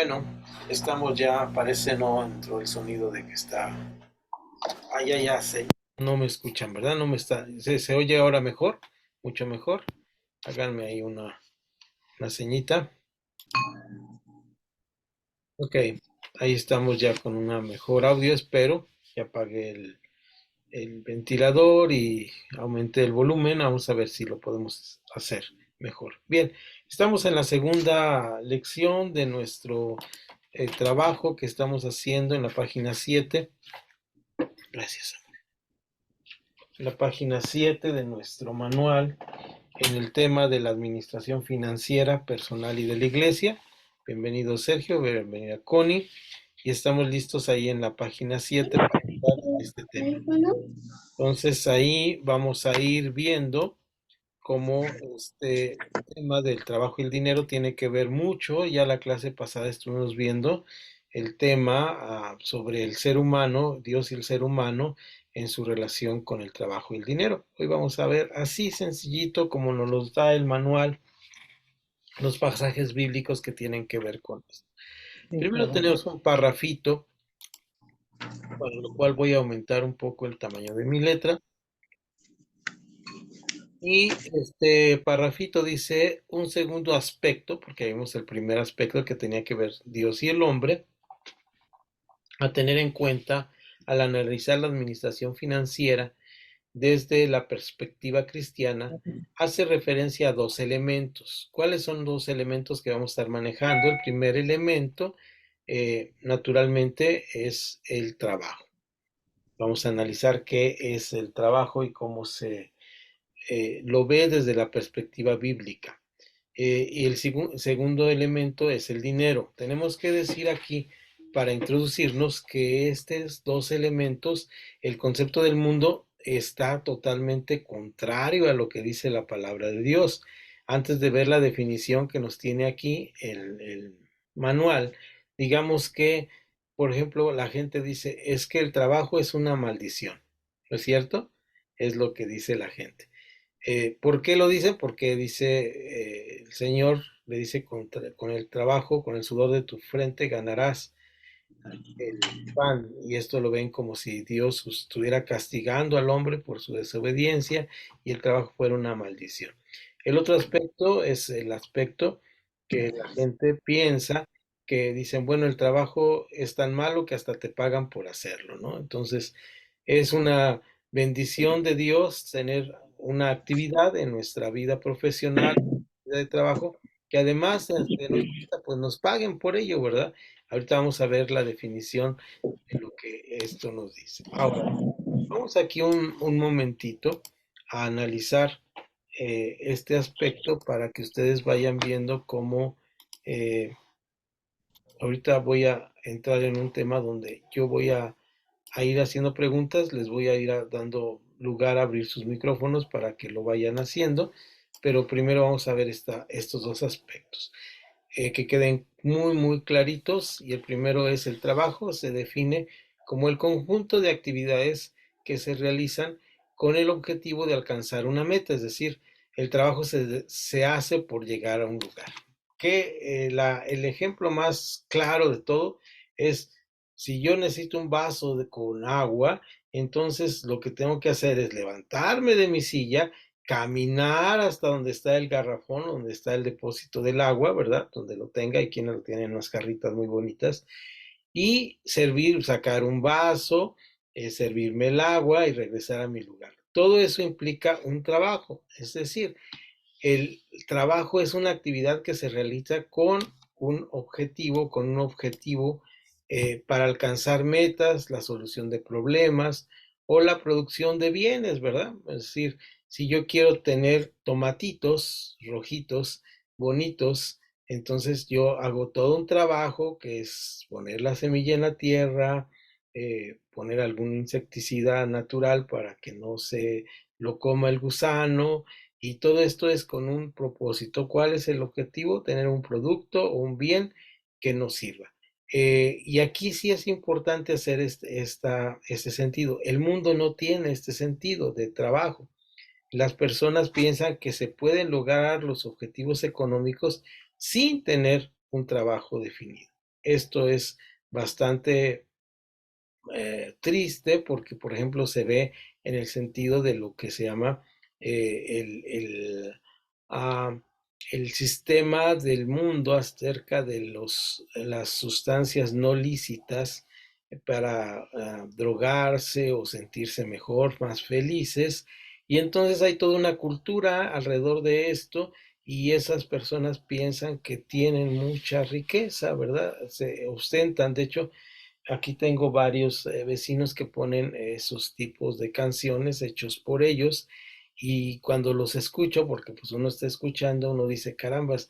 Bueno, estamos ya, parece no entró el sonido de que está. Ah, ya sé. No me escuchan, ¿verdad? No me está. ¿Se oye ahora mejor? Mucho mejor. Háganme ahí una señita. Ok, ahí estamos ya con una mejor audio, espero. Ya apagué el ventilador y aumenté el volumen. Vamos a ver si lo podemos hacer mejor. Bien, estamos en la segunda lección de nuestro trabajo que estamos haciendo en la página 7. Gracias. La página 7 de nuestro manual en el tema de la administración financiera personal y de la iglesia. Bienvenido Sergio, bienvenida Connie. Y estamos listos ahí en la página 7 para hablar de este tema. Entonces ahí vamos a ir viendo cómo este tema del trabajo y el dinero tiene que ver mucho. Ya la clase pasada estuvimos viendo el tema sobre el ser humano, Dios y el ser humano en su relación con el trabajo y el dinero. Hoy vamos a ver así sencillito como nos los da el manual, los pasajes bíblicos que tienen que ver con esto. Primero tenemos un parrafito, para lo cual voy a aumentar un poco el tamaño de mi letra. Y este parrafito dice un segundo aspecto, porque vimos el primer aspecto que tenía que ver Dios y el hombre, a tener en cuenta al analizar la administración financiera desde la perspectiva cristiana, hace referencia a dos elementos. ¿Cuáles son dos elementos que vamos a estar manejando? El primer elemento, naturalmente, es el trabajo. Vamos a analizar qué es el trabajo y cómo se lo ve desde la perspectiva bíblica. Y el segundo elemento es el dinero. Tenemos que decir aquí, para introducirnos, que estos dos elementos, el concepto del mundo está totalmente contrario a lo que dice la palabra de Dios. Antes de ver la definición que nos tiene aquí el manual, digamos que, por ejemplo, la gente dice, es que el trabajo es una maldición. ¿No es cierto? Es lo que dice la gente. ¿Por qué lo dicen? Porque dice el Señor, le dice, con el trabajo, con el sudor de tu frente ganarás el pan. Y esto lo ven como si Dios estuviera castigando al hombre por su desobediencia y el trabajo fuera una maldición. El otro aspecto es el aspecto que la gente piensa, que dicen, bueno, el trabajo es tan malo que hasta te pagan por hacerlo, ¿no? Entonces, es una bendición de Dios tener una actividad en nuestra vida profesional, vida de trabajo, que además nos gusta, pues nos paguen por ello, ¿verdad? Ahorita vamos a ver la definición de lo que esto nos dice. Ahora, vamos aquí un momentito a analizar este aspecto para que ustedes vayan viendo cómo ahorita voy a entrar en un tema donde yo voy a ir haciendo preguntas, les voy a ir dando lugar a abrir sus micrófonos para que lo vayan haciendo, pero primero vamos a ver estos dos aspectos. Que queden muy claritos, y el primero es el trabajo. Se define como el conjunto de actividades que se realizan con el objetivo de alcanzar una meta, es decir, el trabajo se hace por llegar a un lugar. Que el ejemplo más claro de todo es si yo necesito un vaso con agua, entonces lo que tengo que hacer es levantarme de mi silla, caminar hasta donde está el garrafón, donde está el depósito del agua, ¿verdad? Donde lo tenga, y quienes lo tienen, unas jarritas muy bonitas, y sacar un vaso, servirme el agua y regresar a mi lugar. Todo eso implica un trabajo, es decir, el trabajo es una actividad que se realiza con un objetivo para alcanzar metas, la solución de problemas o la producción de bienes, ¿verdad? Es decir, si yo quiero tener tomatitos rojitos, bonitos, entonces yo hago todo un trabajo que es poner la semilla en la tierra, poner algún insecticida natural para que no se lo coma el gusano, y todo esto es con un propósito. ¿Cuál es el objetivo? Tener un producto o un bien que nos sirva. Y aquí sí es importante hacer este sentido. El mundo no tiene este sentido de trabajo. Las personas piensan que se pueden lograr los objetivos económicos sin tener un trabajo definido. Esto es bastante triste porque, por ejemplo, se ve en el sentido de lo que se llama ah, el sistema del mundo acerca de las sustancias no lícitas para drogarse o sentirse mejor, más felices. Y entonces hay toda una cultura alrededor de esto y esas personas piensan que tienen mucha riqueza, ¿verdad? Se ostentan, de hecho, aquí tengo varios vecinos que ponen esos tipos de canciones hechos por ellos y cuando los escucho, porque pues uno está escuchando, uno dice, carambas,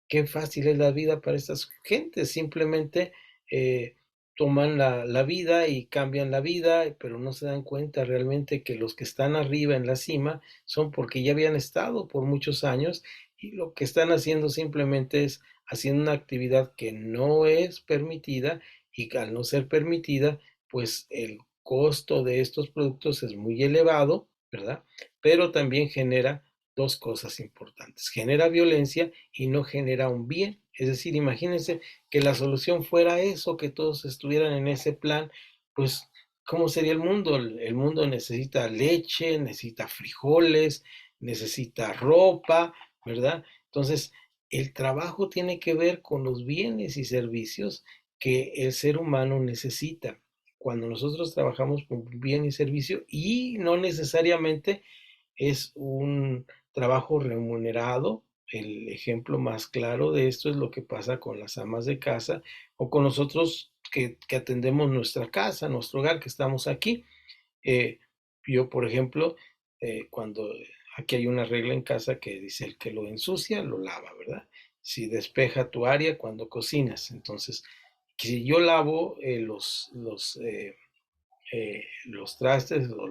qué fácil es la vida para estas gentes, simplemente eh, toman la vida y cambian la vida, pero no se dan cuenta realmente que los que están arriba en la cima son porque ya habían estado por muchos años y lo que están haciendo simplemente es haciendo una actividad que no es permitida y al no ser permitida, pues el costo de estos productos es muy elevado, ¿verdad? Pero también genera dos cosas importantes. Genera violencia y no genera un bien. Es decir, imagínense que la solución fuera eso, que todos estuvieran en ese plan, pues ¿cómo sería el mundo? El mundo necesita leche, necesita frijoles, necesita ropa, ¿verdad? Entonces, el trabajo tiene que ver con los bienes y servicios que el ser humano necesita. Cuando nosotros trabajamos con bien y servicio y no necesariamente es un trabajo remunerado. El ejemplo más claro de esto es lo que pasa con las amas de casa o con nosotros que atendemos nuestra casa, nuestro hogar, que estamos aquí. Eh, yo, por ejemplo, cuando aquí hay una regla en casa que dice el que lo ensucia, lo lava, ¿verdad? Si despeja tu área cuando cocinas. Entonces, si yo lavo los trastes o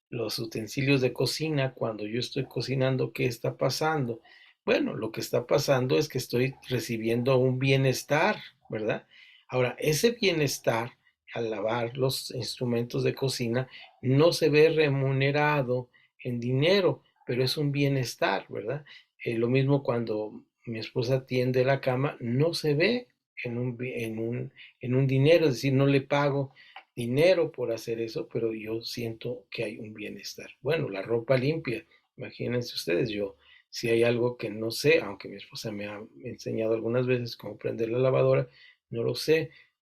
los utensilios de cocina cuando yo estoy cocinando, ¿qué está pasando? Bueno, lo que está pasando es que estoy recibiendo un bienestar, ¿verdad? Ahora, ese bienestar al lavar los instrumentos de cocina no se ve remunerado en dinero, pero es un bienestar, ¿verdad? Lo mismo cuando mi esposa tiende la cama, no se ve en un dinero, es decir, no le pago dinero por hacer eso, pero yo siento que hay un bienestar. Bueno, la ropa limpia, imagínense ustedes, yo si hay algo que no sé, aunque mi esposa me ha enseñado algunas veces cómo prender la lavadora, no lo sé,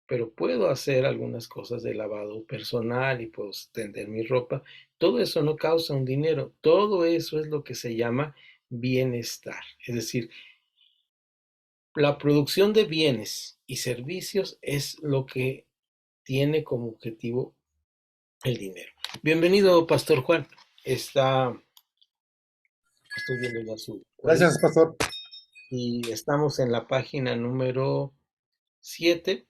pero puedo hacer algunas cosas de lavado personal y puedo tender mi ropa. Todo eso no causa un dinero, todo eso es lo que se llama bienestar. Es decir, la producción de bienes y servicios es lo que tiene como objetivo el dinero. Bienvenido, Pastor Juan. Estoy viendo ya su cuadrito Gracias, pastor. y estamos en la página número 7,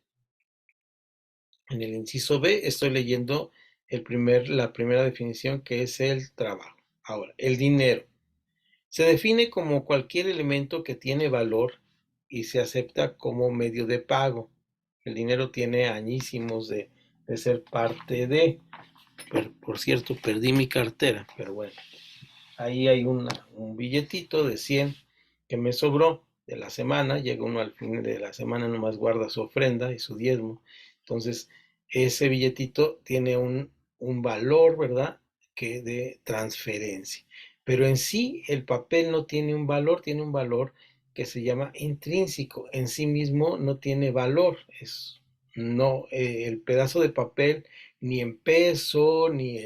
en el inciso B. Estoy leyendo la primera definición que es el trabajo. Ahora, el dinero. Se define como cualquier elemento que tiene valor y se acepta como medio de pago. El dinero tiene añísimos de ser parte de. Por cierto, perdí mi cartera, pero bueno. Ahí hay un billetito de 100 que me sobró de la semana. Llega uno al fin de la semana, nomás guarda su ofrenda y su diezmo. Entonces, ese billetito tiene un valor, ¿verdad? Que de transferencia. Pero en sí, el papel no tiene un valor que se llama intrínseco. En sí mismo no tiene valor. No, el pedazo de papel ni en peso, ni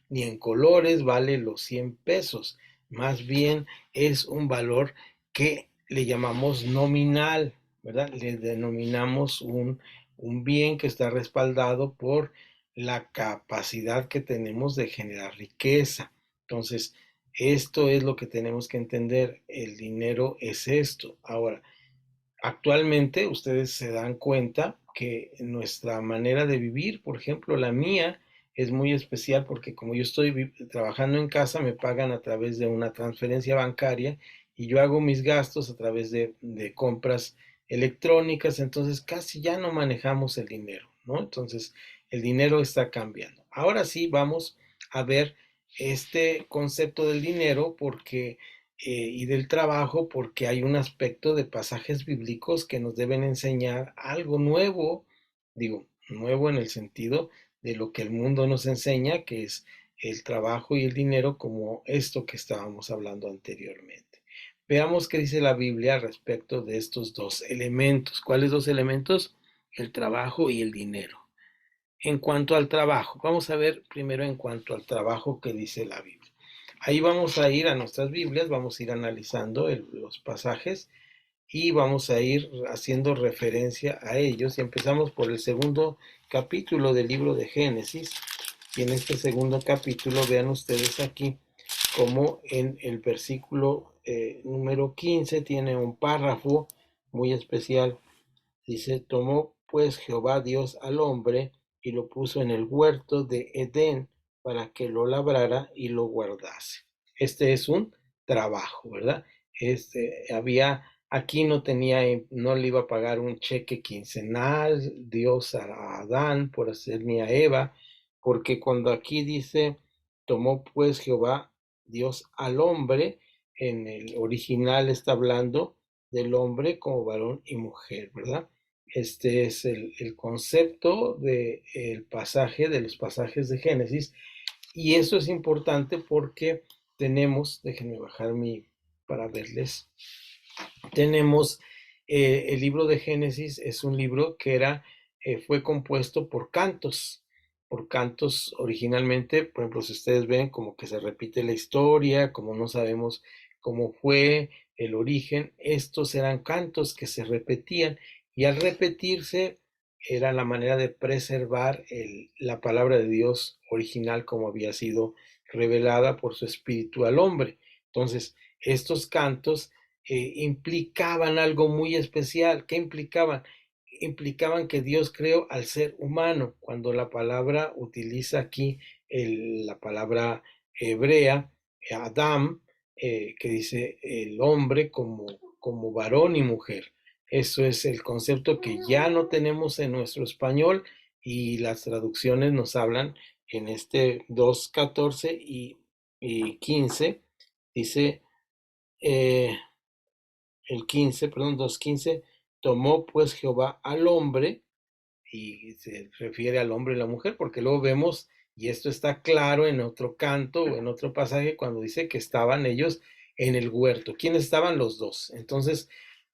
en colores vale los 100 pesos, más bien es un valor que le llamamos nominal, ¿verdad? Le denominamos un bien que está respaldado por la capacidad que tenemos de generar riqueza. Entonces, esto es lo que tenemos que entender. El dinero es esto. Ahora, actualmente ustedes se dan cuenta que nuestra manera de vivir, por ejemplo, la mía, es muy especial porque como yo estoy trabajando en casa, me pagan a través de una transferencia bancaria y yo hago mis gastos a través de compras electrónicas, entonces casi ya no manejamos el dinero, ¿no? Entonces el dinero está cambiando. Ahora sí vamos a ver este concepto del dinero porque y del trabajo, porque hay un aspecto de pasajes bíblicos que nos deben enseñar algo nuevo, digo, nuevo en el sentido de lo que el mundo nos enseña, que es el trabajo y el dinero, como esto que estábamos hablando anteriormente. Veamos qué dice la Biblia respecto de estos dos elementos. ¿Cuáles dos elementos? El trabajo y el dinero. En cuanto al trabajo, vamos a ver primero en cuanto al trabajo que dice la Biblia. Ahí vamos a ir a nuestras Biblias, vamos a ir analizando los pasajes y vamos a ir haciendo referencia a ellos. Y empezamos por el segundo capítulo del libro de Génesis. Y en este segundo capítulo, vean ustedes aquí como en el versículo número 15 tiene un párrafo muy especial. Dice, tomó pues Jehová Dios al hombre y lo puso en el huerto de Edén para que lo labrara y lo guardase. Este es un trabajo, ¿verdad? Aquí no le iba a pagar un cheque quincenal Dios a Adán por hacer ni a Eva, porque cuando aquí dice, tomó pues Jehová Dios al hombre, en el original está hablando del hombre como varón y mujer, ¿verdad? Este es el concepto del pasaje, de los pasajes de Génesis, y eso es importante porque déjenme bajar para verles, tenemos el libro de Génesis, es un libro que fue compuesto por cantos originalmente. Por ejemplo, si ustedes ven como que se repite la historia, como no sabemos cómo fue el origen, estos eran cantos que se repetían y al repetirse era la manera de preservar la palabra de Dios original como había sido revelada por su espíritu al hombre. Entonces, estos cantos implicaban algo muy especial. ¿Qué implicaban? Implicaban que Dios creó al ser humano. Cuando la palabra utiliza aquí la palabra hebrea, Adam, que dice el hombre como varón y mujer. Eso es el concepto que ya no tenemos en nuestro español y las traducciones nos hablan en este 2:14 y 15. Dice, el 15, perdón, 2:15, tomó pues Jehová al hombre, y se refiere al hombre y la mujer, porque luego vemos, y esto está claro en otro canto o en otro pasaje, cuando dice que estaban ellos en el huerto. ¿Quiénes estaban? Los dos. Entonces,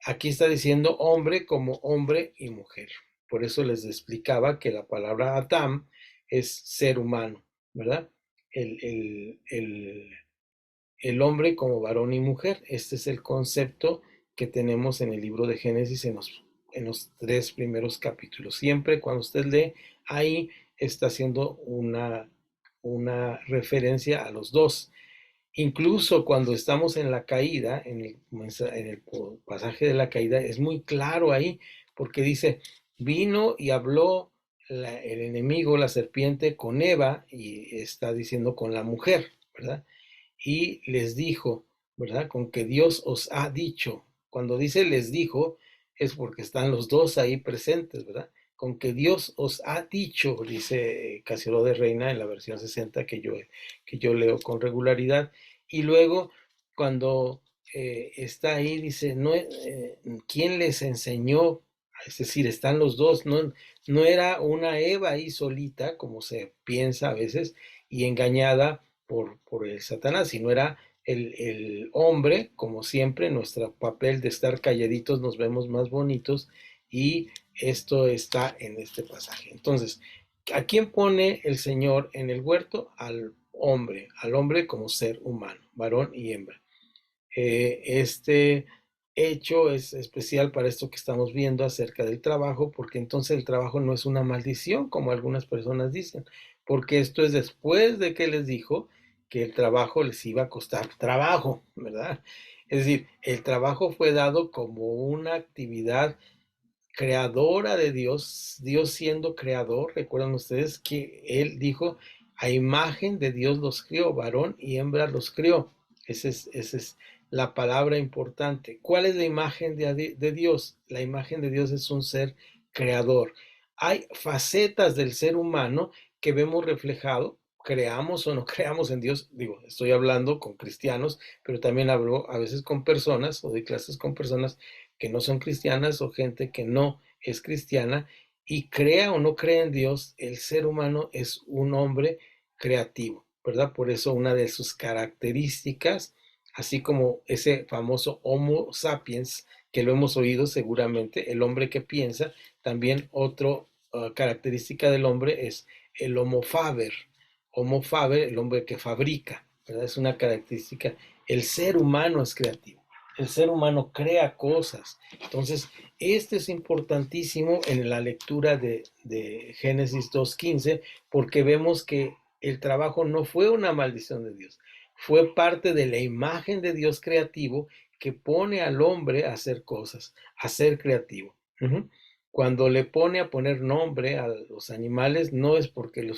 aquí está diciendo hombre como hombre y mujer. Por eso les explicaba que la palabra Adam es ser humano, ¿verdad? El, el, el, el hombre como varón y mujer. Este es el concepto que tenemos en el libro de Génesis en los 3 primeros capítulos. Siempre cuando usted lee, ahí está haciendo una referencia a los dos. Incluso cuando estamos en la caída, en el pasaje de la caída, es muy claro ahí, porque dice, vino y habló el enemigo, la serpiente, con Eva, y está diciendo con la mujer, ¿verdad? Y les dijo, ¿verdad? Con que Dios os ha dicho. Cuando dice les dijo, es porque están los dos ahí presentes, ¿verdad? Con que Dios os ha dicho, dice Casiodoro de Reina en la versión 60 que yo leo con regularidad. Y luego, cuando está ahí, dice, no, ¿quién les enseñó? Es decir, están los dos, no era una Eva ahí solita, como se piensa a veces, y engañada por el Satanás, sino era el hombre, como siempre, nuestro papel de estar calladitos nos vemos más bonitos, y esto está en este pasaje. Entonces, ¿a quién pone el Señor en el huerto? Al hombre como ser humano, varón y hembra. Este hecho es especial para esto que estamos viendo acerca del trabajo, porque entonces el trabajo no es una maldición, como algunas personas dicen, porque esto es después de que les dijo que el trabajo les iba a costar trabajo, ¿verdad? Es decir, el trabajo fue dado como una actividad creadora de Dios, Dios siendo creador. Recuerdan ustedes que Él dijo, a imagen de Dios los crió, varón y hembra los crió. Esa es la palabra importante. ¿Cuál es la imagen de Dios? La imagen de Dios es un ser creador. Hay facetas del ser humano que vemos reflejado creamos o no creamos en Dios, digo, estoy hablando con cristianos, pero también hablo a veces con personas o doy clases con personas que no son cristianas o gente que no es cristiana y crea o no cree en Dios, el ser humano es un hombre creativo, ¿verdad? Por eso una de sus características, así como ese famoso Homo sapiens, que lo hemos oído seguramente, el hombre que piensa, también otra característica del hombre es el Homo faber. Homo faber, el hombre que fabrica, ¿verdad? Es una característica. El ser humano es creativo. El ser humano crea cosas. Entonces, este es importantísimo en la lectura de Génesis 2:15, porque vemos que el trabajo no fue una maldición de Dios, fue parte de la imagen de Dios creativo que pone al hombre a hacer cosas, a ser creativo. Cuando le pone a poner nombre a los animales, no es porque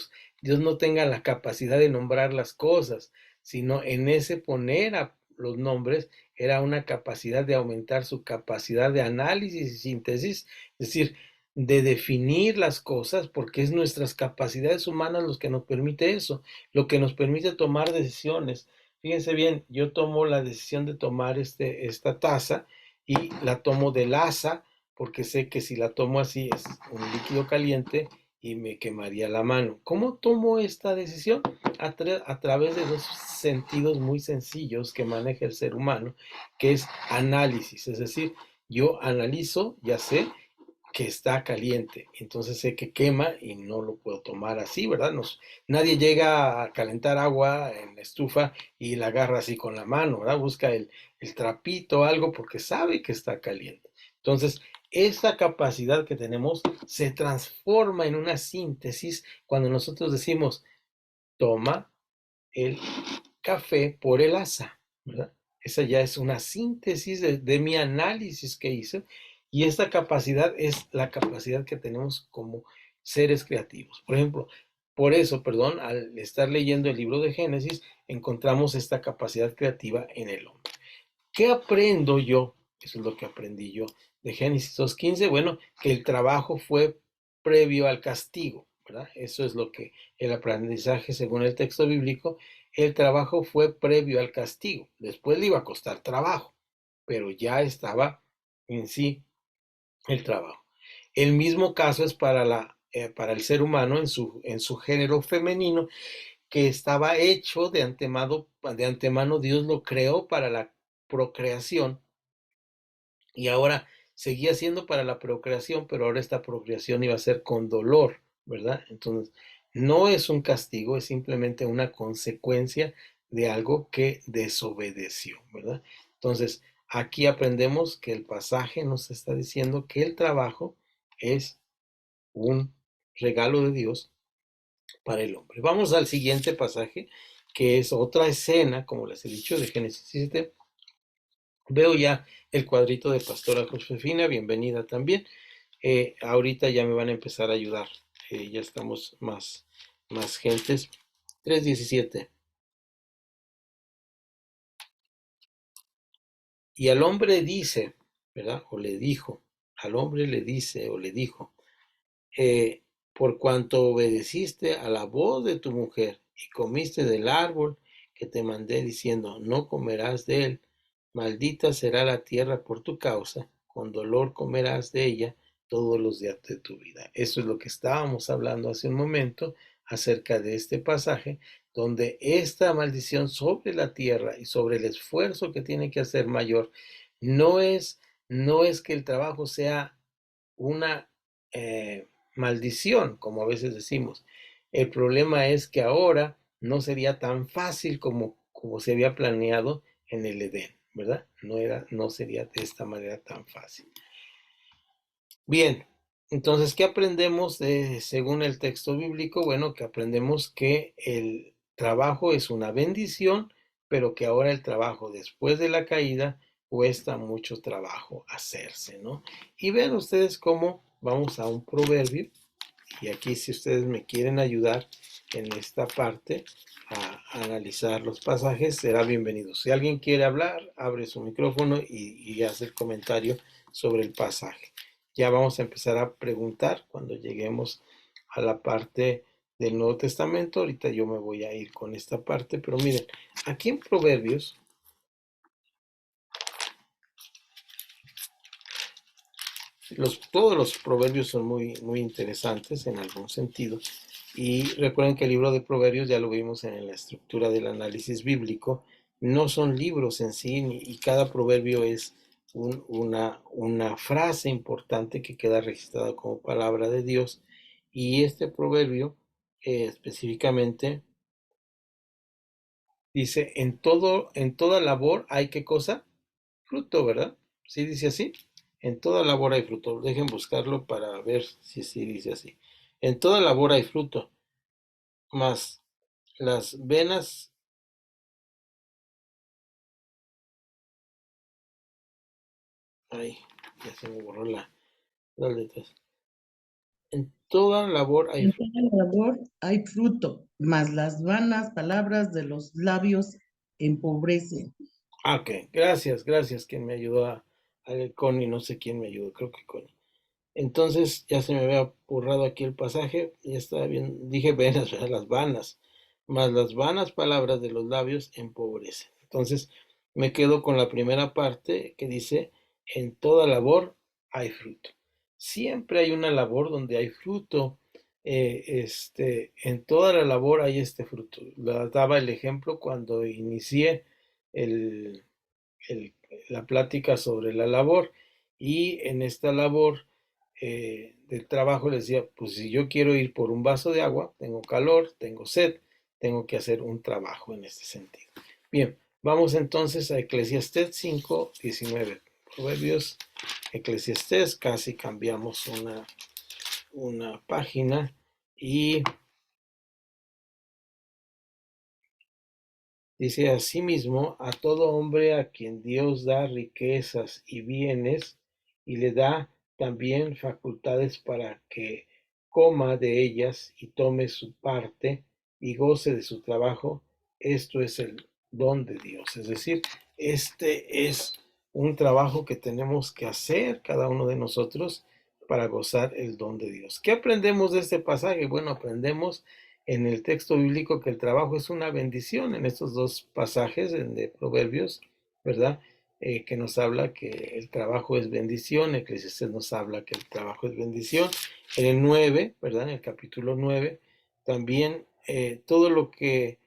Dios no tenga la capacidad de nombrar las cosas, sino en ese poner a los nombres era una capacidad de aumentar su capacidad de análisis y síntesis, es decir, de definir las cosas, porque es nuestras capacidades humanas los que nos permite eso, lo que nos permite tomar decisiones. Fíjense bien, yo tomo la decisión de tomar esta taza y la tomo del asa, porque sé que si la tomo así es un líquido caliente y me quemaría la mano. ¿Cómo tomo esta decisión? A través de dos sentidos muy sencillos que maneja el ser humano, que es análisis, es decir, yo analizo, ya sé que está caliente, entonces sé que quema y no lo puedo tomar así, ¿verdad? Nadie llega a calentar agua en la estufa y la agarra así con la mano, ¿verdad? Busca el trapito, algo, porque sabe que está caliente. Entonces, esta capacidad que tenemos se transforma en una síntesis cuando nosotros decimos, toma el café por el asa, ¿verdad? Esa ya es una síntesis de mi análisis que hice y esta capacidad es la capacidad que tenemos como seres creativos. Por ejemplo, por eso, perdón, al estar leyendo el libro de Génesis, encontramos esta capacidad creativa en el hombre. ¿Qué aprendo yo? Eso es lo que aprendí yo de Génesis 2:15. Bueno, que el trabajo fue previo al castigo, ¿verdad? Eso es lo que el aprendizaje según el texto bíblico, el trabajo fue previo al castigo. Después le iba a costar trabajo, pero ya estaba en sí el trabajo. El mismo caso es para el ser humano en su género femenino, que estaba hecho de antemano Dios lo creó para la procreación y ahora seguía siendo para la procreación, pero ahora esta procreación iba a ser con dolor, ¿verdad? Entonces, no es un castigo, es simplemente una consecuencia de algo que desobedeció, ¿verdad? Entonces, aquí aprendemos que el pasaje nos está diciendo que el trabajo es un regalo de Dios para el hombre. Vamos al siguiente pasaje, que es otra escena, como les he dicho, de Génesis 7. Veo ya el cuadrito de Pastora Josefina, bienvenida también. Ahorita ya me van a empezar a ayudar. Ya estamos más gentes. 3:17. Y al hombre dice, ¿verdad? O le dijo, al hombre le dice o le dijo, por cuanto obedeciste a la voz de tu mujer y comiste del árbol que te mandé diciendo, no comerás de él, maldita será la tierra por tu causa, con dolor comerás de ella todos los días de tu vida. Eso es lo que estábamos hablando hace un momento acerca de este pasaje, donde esta maldición sobre la tierra y sobre el esfuerzo que tiene que hacer mayor, no es, no es que el trabajo sea una maldición, como a veces decimos. El problema es que ahora no sería tan fácil como se había planeado en el Edén, ¿verdad? No sería de esta manera tan fácil. Bien, entonces, ¿qué aprendemos según el texto bíblico? Bueno, que aprendemos que el trabajo es una bendición, pero que ahora el trabajo después de la caída cuesta mucho trabajo hacerse, ¿no? Y vean ustedes cómo vamos a un proverbio, y aquí si ustedes me quieren ayudar en esta parte a analizar los pasajes, será bienvenido. Si alguien quiere hablar, abre su micrófono y hace el comentario sobre el pasaje. Ya vamos a empezar a preguntar cuando lleguemos a la parte del Nuevo Testamento. Ahorita yo me voy a ir con esta parte, pero miren, aquí en Proverbios, todos los proverbios son muy, muy interesantes en algún sentido. Y recuerden que el libro de Proverbios, ya lo vimos en la estructura del análisis bíblico, no son libros en sí, y cada proverbio es una frase importante que queda registrada como palabra de Dios. Y este proverbio específicamente dice, en toda labor hay qué cosa, fruto, ¿verdad? ¿Sí dice así? En toda labor hay fruto. Dejen buscarlo para ver si sí dice así. En toda labor hay fruto, mas las venas, ay, ya se me borró las letras. En toda labor hay En fruto. toda labor hay fruto, mas las vanas palabras de los labios empobrecen. Ah, ok, gracias, gracias, quien me ayudó Connie, no sé quién me ayudó, creo que Connie. Entonces ya se me había borrado aquí el pasaje, ya estaba bien, dije venas, ¿verdad? Las vanas, más las vanas palabras de los labios empobrecen. Entonces me quedo con la primera parte que dice, en toda labor hay fruto. Siempre hay una labor donde hay fruto, en toda la labor hay este fruto. Daba el ejemplo cuando inicié el, el- la plática sobre la labor, y en esta labor del trabajo les decía, pues si yo quiero ir por un vaso de agua, tengo calor, tengo sed, tengo que hacer un trabajo en este sentido. Bien, vamos entonces a Eclesiastés 5:19. Proverbios, Eclesiastés, casi cambiamos una página, y dice: asimismo, a todo hombre a quien Dios da riquezas y bienes, y le da también facultades para que coma de ellas y tome su parte y goce de su trabajo, esto es el don de Dios. Es decir, este es un trabajo que tenemos que hacer cada uno de nosotros para gozar el don de Dios. ¿Qué aprendemos de este pasaje? Bueno, aprendemos en el texto bíblico que el trabajo es una bendición en estos dos pasajes de Proverbios, ¿verdad? Que nos habla que el trabajo es bendición. Eclesiastés nos habla que el trabajo es bendición. En el 9, ¿verdad? En el capítulo 9, también todo lo que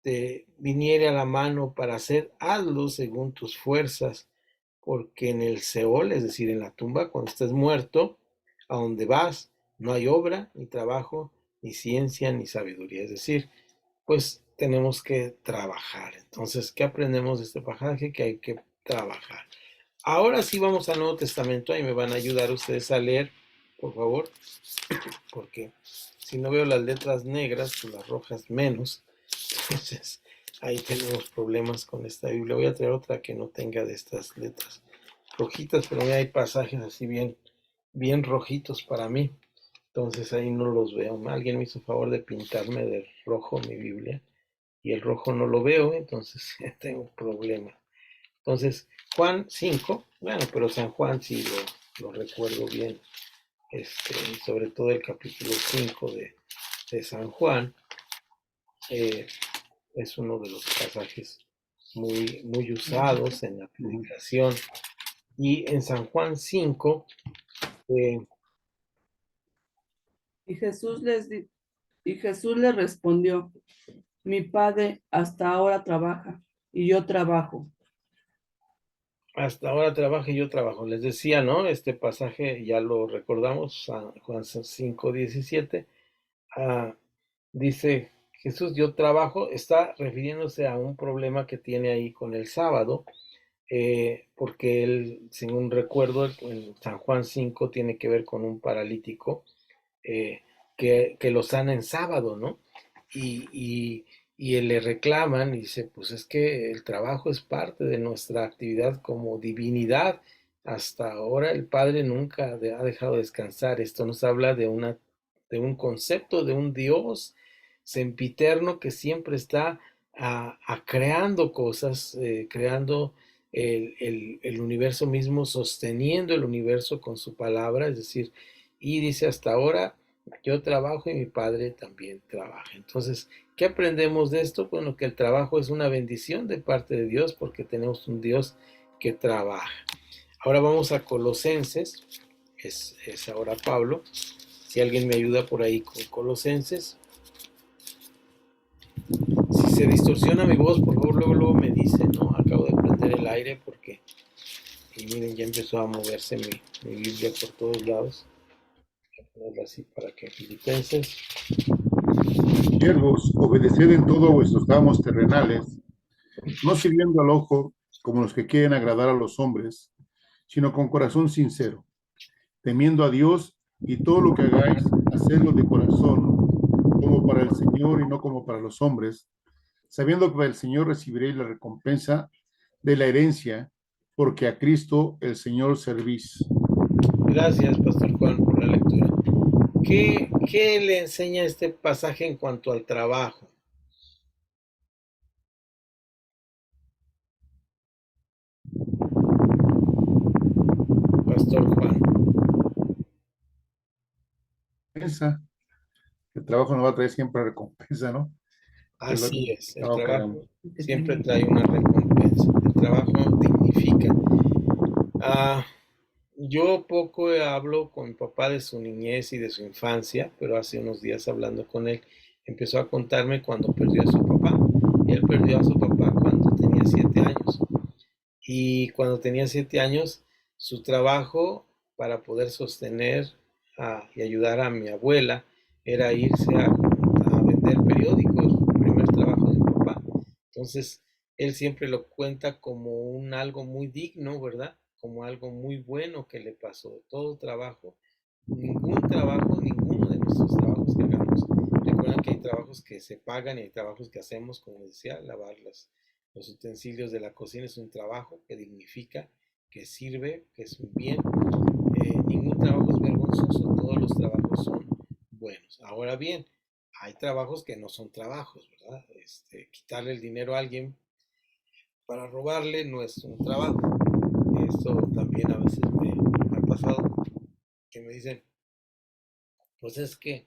te viniere a la mano para hacer, hazlo según tus fuerzas, porque en el Seol, es decir, en la tumba, cuando estés muerto, a donde vas, no hay obra, ni trabajo, ni ciencia, ni sabiduría. Es decir, pues tenemos que trabajar. Entonces, ¿qué aprendemos de este pasaje? Que hay que trabajar. Ahora sí vamos al Nuevo Testamento, y me van a ayudar ustedes a leer, por favor, porque si no veo las letras negras, pues las rojas menos. Entonces, ahí tenemos problemas con esta Biblia. Voy a traer otra que no tenga de estas letras rojitas, pero hay pasajes así bien, bien rojitos para mí. Entonces ahí no los veo. Alguien me hizo favor de pintarme de rojo mi Biblia, y el rojo no lo veo, entonces tengo problema. Entonces, Juan 5, bueno, pero San Juan sí lo recuerdo bien, sobre todo el capítulo 5 de San Juan, eh, es uno de los pasajes muy, muy usados en la predicación. Y en San Juan 5, eh, Y Jesús les respondió, mi padre hasta ahora trabaja y yo trabajo. hasta ahora trabaja y yo trabajo. Les decía, ¿no? Este pasaje ya lo recordamos, San Juan 5:17. ah, Dice Jesús, yo trabajo, está refiriéndose a un problema que tiene ahí con el sábado, porque él, según recuerdo, en San Juan 5 tiene que ver con un paralítico, eh, que lo sana en sábado, ¿no? Y, y, y él le reclaman y dice, pues es que el trabajo es parte de nuestra actividad como divinidad. Hasta ahora el Padre nunca ha dejado descansar. Esto nos habla de un concepto, de un Dios sempiterno que siempre está creando cosas, creando el universo mismo, sosteniendo el universo con su palabra. Es decir, y dice, hasta ahora Yo trabajo y mi padre también trabaja. Entonces, ¿qué aprendemos de esto? Bueno, que el trabajo es una bendición de parte de Dios porque tenemos un Dios que trabaja. Ahora vamos a Colosenses, es ahora Pablo. Si alguien me ayuda por ahí con Colosenses. Si se distorsiona mi voz, por favor, luego me dice, ¿no? Acabo de prender el aire porque, y miren, ya empezó a moverse mi Biblia por todos lados. Voy a ponerla así para que Filipenses. Siervos, obedeced en todo a vuestros amos terrenales, no sirviendo al ojo como los que quieren agradar a los hombres, sino con corazón sincero, temiendo a Dios, y todo lo que hagáis, hacedlo de corazón, como para el Señor y no como para los hombres, sabiendo que del Señor recibiréis la recompensa de la herencia, porque a Cristo el Señor servís. Gracias, Pastor Juan, por la lectura. ¿Qué le enseña este pasaje en cuanto al trabajo? Pastor Juan. El trabajo nos va a traer siempre recompensa, ¿no? Así es, el trabajo que hagamos. trabajo siempre trae una recompensa. El trabajo dignifica. Yo poco hablo con mi papá de su niñez y de su infancia, pero hace unos días hablando con él, empezó a contarme cuando perdió a su papá. Él perdió a su papá cuando tenía 7 años. Y cuando tenía 7 años, su trabajo para poder sostener y ayudar a mi abuela era irse a vender periódicos, el primer trabajo de mi papá. Entonces, él siempre lo cuenta como algo muy digno, ¿verdad? Como algo muy bueno que le pasó. Todo trabajo, ninguno de nuestros trabajos que hagamos. Recuerden que hay trabajos que se pagan y hay trabajos que hacemos, como decía, lavar los utensilios de la cocina es un trabajo que dignifica, que sirve, que es un bien. Ningún trabajo es vergonzoso, todos los trabajos son buenos. Ahora bien, hay trabajos que no son trabajos, ¿verdad? Quitarle el dinero a alguien para robarle no es un trabajo. Esto también a veces me ha pasado, que me dicen, pues es que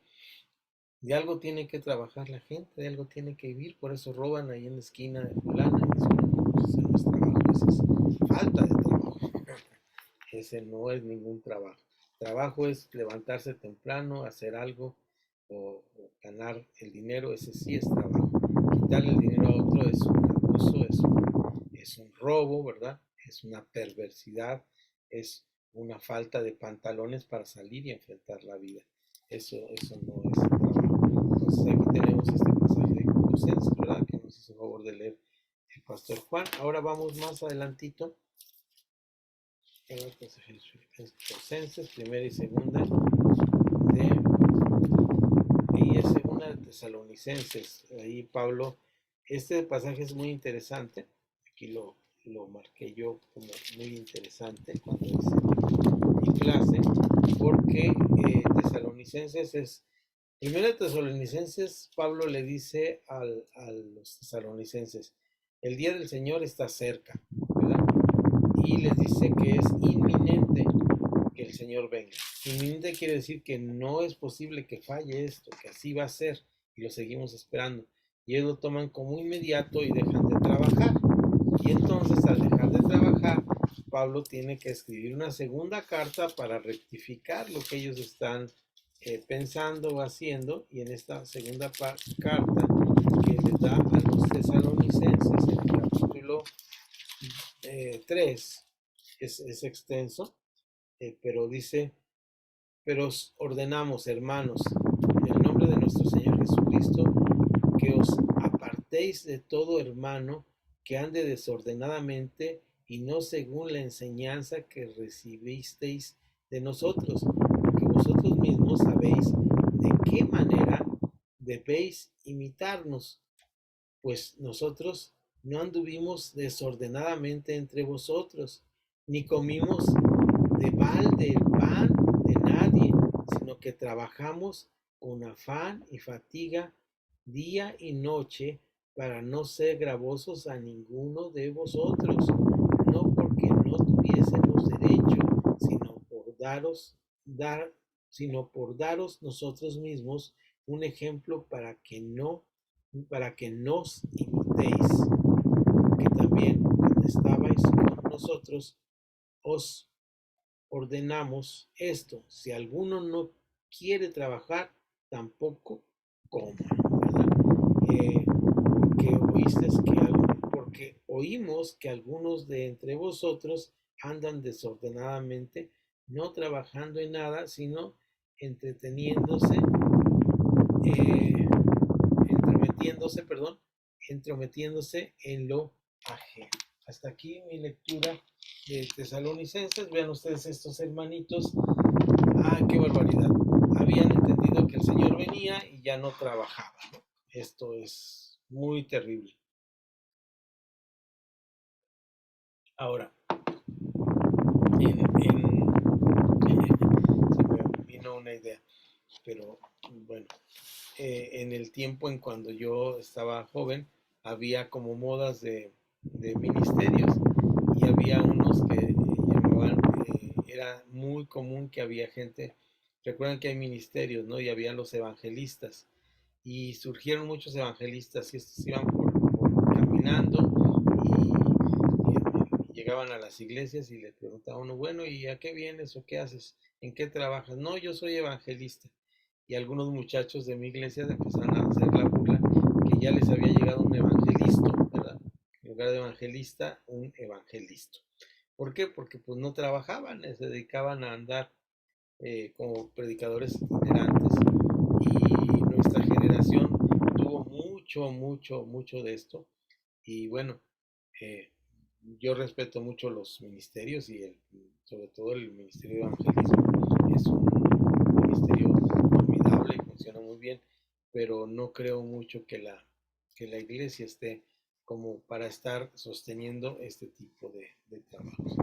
de algo tiene que trabajar la gente, de algo tiene que vivir, por eso roban ahí en la esquina de fulana. Y dicen, no, pues ese no es trabajo, ese es falta de trabajo. Ese no es ningún trabajo. Trabajo es levantarse temprano, hacer algo o ganar el dinero, ese sí es trabajo. Quitarle el dinero a otro es un abuso, es un robo, ¿verdad? Es una perversidad, es una falta de pantalones para salir y enfrentar la vida. Eso no es trabajo. Entonces aquí tenemos este pasaje de Colosenses, ¿verdad? Que nos hizo favor de leer el pastor Juan. Ahora vamos más adelantito. Colosenses, primera y segunda de Tesalonicenses. Ahí Pablo, este pasaje es muy interesante. Aquí lo marqué yo como muy interesante cuando hice mi clase, porque Tesalonicenses es, primero de Tesalonicenses, Pablo le dice a los tesalonicenses, el día del Señor está cerca, ¿verdad? Y les dice que es inminente que el Señor venga. Inminente quiere decir que no es posible que falle esto, que así va a ser y lo seguimos esperando. Y ellos lo toman como inmediato y dejan de trabajar. Y entonces al dejar de trabajar, Pablo tiene que escribir una segunda carta para rectificar lo que ellos están pensando o haciendo. Y en esta segunda carta que le da a los tesalonicenses, en el capítulo 3, es extenso, pero dice, pero os ordenamos, hermanos, en el nombre de nuestro Señor Jesucristo, que os apartéis de todo hermano que ande desordenadamente y no según la enseñanza que recibisteis de nosotros, porque vosotros mismos sabéis de qué manera debéis imitarnos, pues nosotros no anduvimos desordenadamente entre vosotros, ni comimos de balde el pan de nadie, sino que trabajamos con afán y fatiga día y noche para no ser gravosos a ninguno de vosotros, no porque no tuviésemos derecho, sino por dar sino por daros nosotros mismos un ejemplo para que nos imitéis, que también cuando estabais con nosotros os ordenamos esto: si alguno no quiere trabajar, tampoco coma, ¿verdad? Porque oímos que algunos de entre vosotros andan desordenadamente, no trabajando en nada, sino entreteniéndose, entrometiéndose en lo ajeno. Hasta aquí mi lectura de Tesalonicenses. Vean ustedes estos hermanitos. Qué barbaridad. Habían entendido que el Señor venía y ya no trabajaba, ¿no? Esto es muy terrible. Ahora, se me vino una idea, pero bueno, en el tiempo en cuando yo estaba joven, había como modas de ministerios, y había unos que llamaban, era muy común que había gente, recuerdan que hay ministerios, ¿no? Y había los evangelistas, y surgieron muchos evangelistas, y estos iban por caminando, y llegaban a las iglesias y le preguntaba a uno, bueno, ¿y a qué vienes o qué haces? ¿En qué trabajas? No, yo soy evangelista. Y algunos muchachos de mi iglesia empezaron a hacer la burla que ya les había llegado un evangelista, ¿verdad? En lugar de evangelista, un evangelista. ¿Por qué? Porque pues no trabajaban, se dedicaban a andar como predicadores itinerantes, y nuestra generación tuvo mucho de esto. Y bueno, eh, yo respeto mucho los ministerios y sobre todo el ministerio de evangelismo. Es un ministerio formidable y funciona muy bien, pero no creo mucho que la iglesia esté como para estar sosteniendo este tipo de trabajos.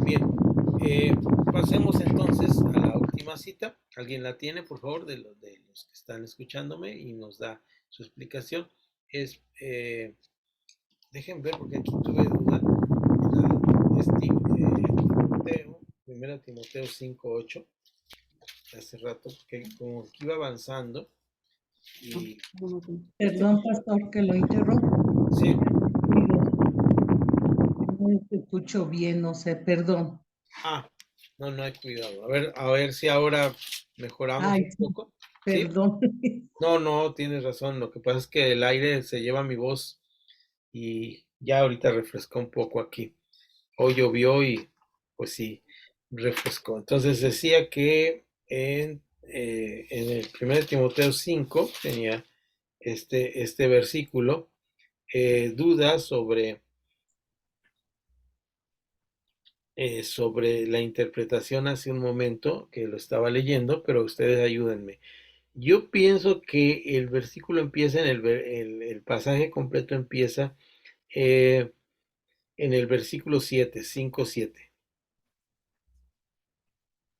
Bien, pasemos entonces a la última cita. ¿Alguien la tiene, por favor, de los que están escuchándome y nos da su explicación? Es, dejen ver porque aquí tuve duda. Es Timoteo, 1 Timoteo 5:8, hace rato, que como que iba avanzando y... Perdón, pastor, que lo interrumpo. Sí. No te escucho bien, no sé, perdón. No hay cuidado. A ver si ahora mejoramos Ay, un sí, poco. ¿Sí? perdón. No, tienes razón. Lo que pasa es que el aire se lleva mi voz y ya ahorita refrescó un poco aquí. Hoy llovió y pues sí, refrescó. Entonces decía que en el 1 Timoteo 5 tenía este versículo, dudas sobre la interpretación hace un momento que lo estaba leyendo, pero ustedes ayúdenme. Yo pienso que el versículo empieza el pasaje completo empieza en el versículo 7, 5, 7.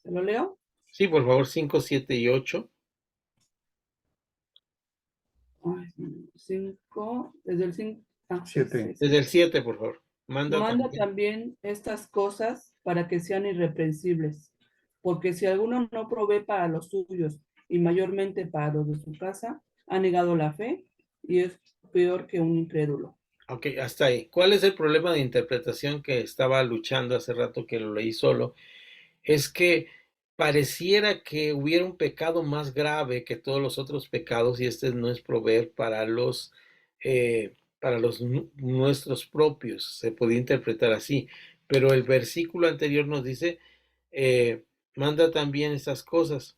¿Se lo leo? Sí, por favor, 5, 7 y 8. 5, desde el 5. 7. Desde el 7, por favor. Manda Manda también. también estas cosas para que sean irreprensibles, porque si alguno no provee para los suyos y mayormente para los de su casa, ha negado la fe y es peor que un incrédulo. Ok, hasta ahí. ¿Cuál es el problema de interpretación que estaba luchando hace rato que lo leí solo? Es que pareciera que hubiera un pecado más grave que todos los otros pecados, y este no es proveer para los nuestros propios. Se podía interpretar así, pero el versículo anterior nos dice, manda también estas cosas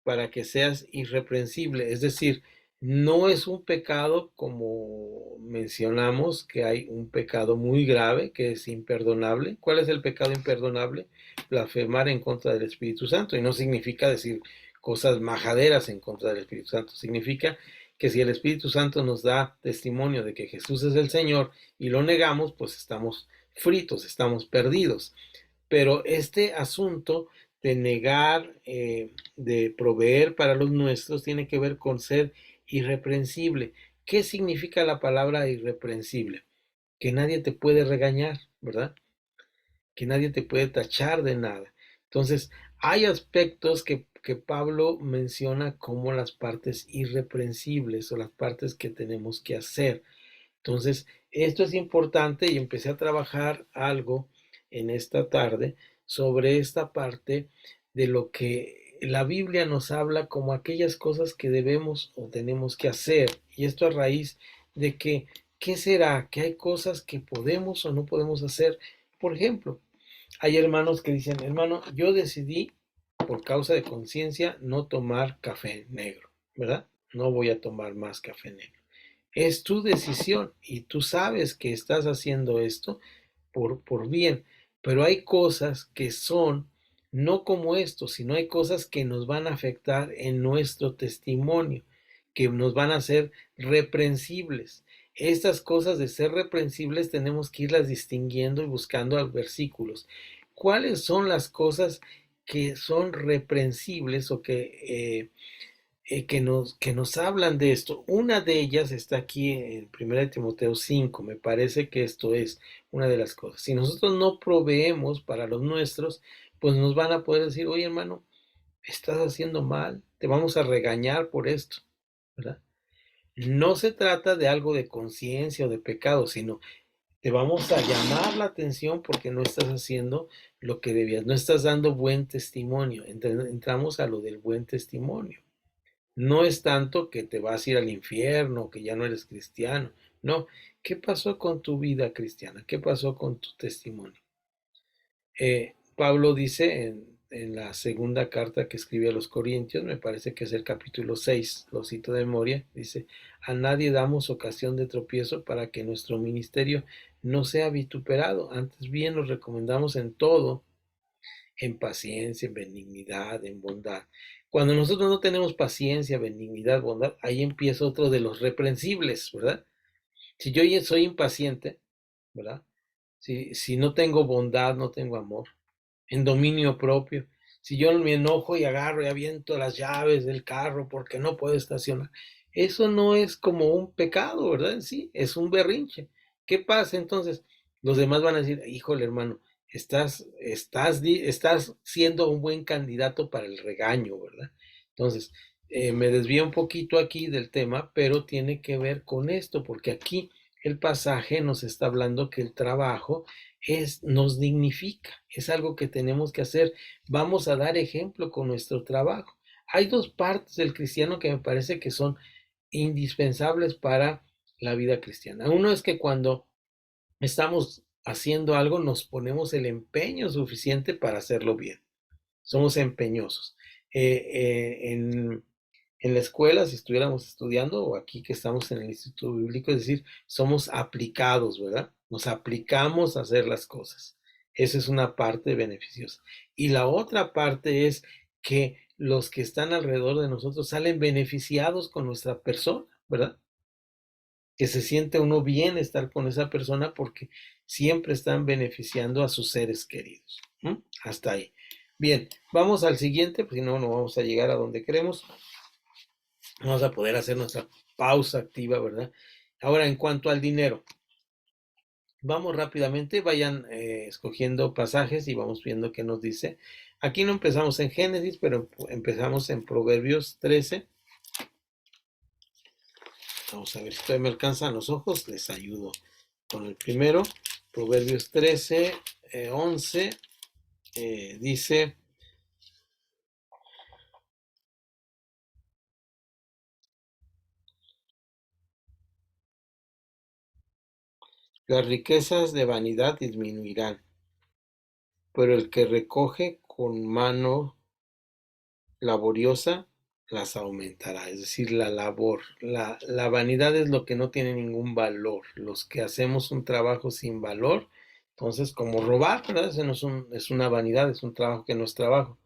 para que seas irreprensible. Es decir, no es un pecado como mencionamos, que hay un pecado muy grave que es imperdonable. ¿Cuál es el pecado imperdonable? Blasfemar en contra del Espíritu Santo. Y no significa decir cosas majaderas en contra del Espíritu Santo. Significa que si el Espíritu Santo nos da testimonio de que Jesús es el Señor y lo negamos, pues estamos fritos, estamos perdidos. Pero este asunto de negar, de proveer para los nuestros, tiene que ver con ser irreprensible. ¿Qué significa la palabra irreprensible? Que nadie te puede regañar, ¿verdad? Que nadie te puede tachar de nada. Entonces, hay aspectos que que Pablo menciona como las partes irreprensibles o las partes que tenemos que hacer. Entonces, esto es importante y empecé a trabajar algo en esta tarde sobre esta parte de lo que la Biblia nos habla como aquellas cosas que debemos o tenemos que hacer. Y esto a raíz de que, ¿qué será? Que hay cosas que podemos o no podemos hacer. Por ejemplo, hay hermanos que dicen, hermano, yo decidí por causa de conciencia no tomar café negro, ¿verdad? No voy a tomar más café negro. Es tu decisión y tú sabes que estás haciendo esto por bien, pero hay cosas que son no como esto, sino hay cosas que nos van a afectar en nuestro testimonio, que nos van a ser reprensibles. Estas cosas de ser reprensibles tenemos que irlas distinguiendo y buscando versículos. ¿Cuáles son las cosas que son reprensibles o que nos hablan de esto? Una de ellas está aquí en 1 Timoteo 5, me parece que esto es una de las cosas. Si nosotros no proveemos para los nuestros, pues nos van a poder decir, oye hermano, estás haciendo mal, te vamos a regañar por esto, ¿verdad? No se trata de algo de conciencia o de pecado, sino te vamos a llamar la atención porque no estás haciendo lo que debías, no estás dando buen testimonio. Entramos a lo del buen testimonio. No es tanto que te vas a ir al infierno, que ya no eres cristiano. No, ¿qué pasó con tu vida cristiana? ¿Qué pasó con tu testimonio? Pablo dice en la segunda carta que escribe a los Corintios, me parece que es el capítulo 6, lo cito de memoria, dice, a nadie damos ocasión de tropiezo para que nuestro ministerio no sea vituperado, antes bien nos recomendamos en todo, en paciencia, en benignidad, en bondad. Cuando nosotros no tenemos paciencia, benignidad, bondad, ahí empieza otro de los reprensibles, ¿verdad? Si yo ya soy impaciente, ¿verdad? Si no tengo bondad, no tengo amor, en dominio propio, si yo me enojo y agarro y aviento las llaves del carro porque no puedo estacionar, eso no es como un pecado, ¿verdad? En sí, es un berrinche. ¿Qué pasa entonces? Los demás van a decir, híjole hermano, estás siendo un buen candidato para el regaño, ¿verdad? Entonces, me desvío un poquito aquí del tema, pero tiene que ver con esto, porque aquí el pasaje nos está hablando que el trabajo nos dignifica, es algo que tenemos que hacer. Vamos a dar ejemplo con nuestro trabajo. Hay dos partes del cristiano que me parece que son indispensables para la vida cristiana. Uno es que cuando estamos haciendo algo nos ponemos el empeño suficiente para hacerlo bien. Somos empeñosos. En la escuela, si estuviéramos estudiando, o aquí que estamos en el Instituto Bíblico, es decir, somos aplicados, ¿verdad? Nos aplicamos a hacer las cosas. Esa es una parte beneficiosa. Y la otra parte es que los que están alrededor de nosotros salen beneficiados con nuestra persona, ¿verdad? Que se siente uno bien estar con esa persona porque siempre están beneficiando a sus seres queridos. Hasta ahí. Bien, vamos al siguiente, porque si no, no vamos a llegar a donde queremos. Vamos a poder hacer nuestra pausa activa, ¿verdad? Ahora, en cuanto al dinero, vamos rápidamente, vayan escogiendo pasajes y vamos viendo qué nos dice. Aquí no empezamos en Génesis, pero empezamos en Proverbios 13. Vamos a ver si todavía me alcanzan los ojos, les ayudo con el primero. Proverbios 13, 11, dice... Las riquezas de vanidad disminuirán, pero el que recoge con mano laboriosa las aumentará. Es decir, la labor. La vanidad es lo que no tiene ningún valor. Los que hacemos un trabajo sin valor, entonces como robar, ¿verdad? Eso no es una vanidad, es un trabajo que no es trabajo.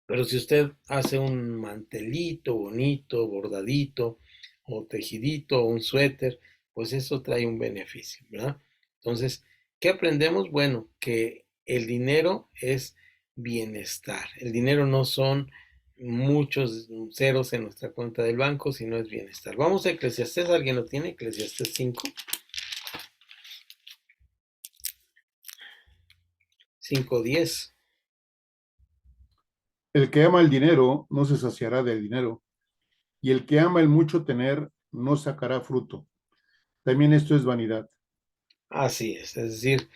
Pero si usted hace un mantelito bonito, bordadito, o tejidito, o un suéter, pues eso trae un beneficio, ¿verdad? Entonces, ¿qué aprendemos? Bueno, que el dinero es bienestar. El dinero no son muchos ceros en nuestra cuenta del banco, sino es bienestar. Vamos a Eclesiastés, ¿alguien lo tiene? Eclesiastés 5. 5:10. El que ama el dinero no se saciará del dinero, y el que ama el mucho tener no sacará fruto. También esto es vanidad. Así es decir,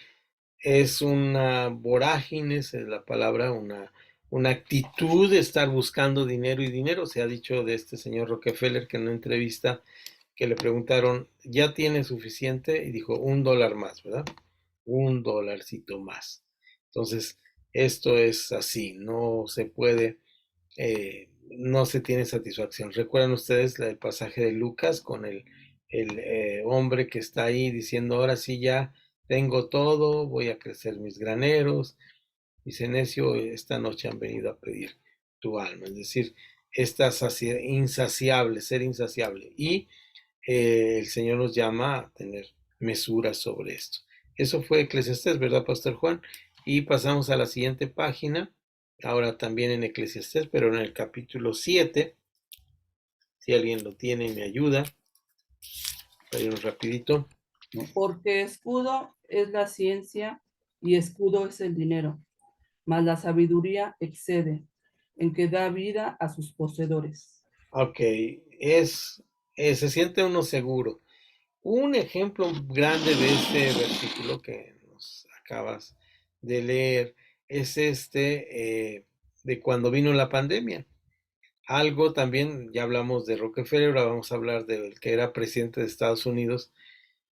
es una vorágine, esa es la palabra, una actitud de estar buscando dinero y dinero. Se ha dicho de este señor Rockefeller que en una entrevista que le preguntaron, ¿ya tiene suficiente? Y dijo, $1 más, ¿verdad? Un dolarcito más. Entonces, esto es así, no se puede, no se tiene satisfacción. ¿Recuerdan ustedes el pasaje de Lucas con el hombre que está ahí diciendo, ahora sí ya tengo todo, voy a crecer mis graneros? Dice, necio, esta noche han venido a pedir tu alma. Es decir, esta insaciable, ser insaciable. Y el Señor nos llama a tener mesura sobre esto. Eso fue Eclesiastés, ¿verdad, Pastor Juan? Y pasamos a la siguiente página, ahora también en Eclesiastés, pero en el capítulo 7, si alguien lo tiene y me ayuda, para irnos rapidito. Porque escudo es la ciencia y escudo es el dinero, mas la sabiduría excede, en que da vida a sus poseedores. Ok, se siente uno seguro. Un ejemplo grande de este versículo que nos acabas de leer es de cuando vino la pandemia. Algo también, ya hablamos de Rockefeller, ahora vamos a hablar del que era presidente de Estados Unidos,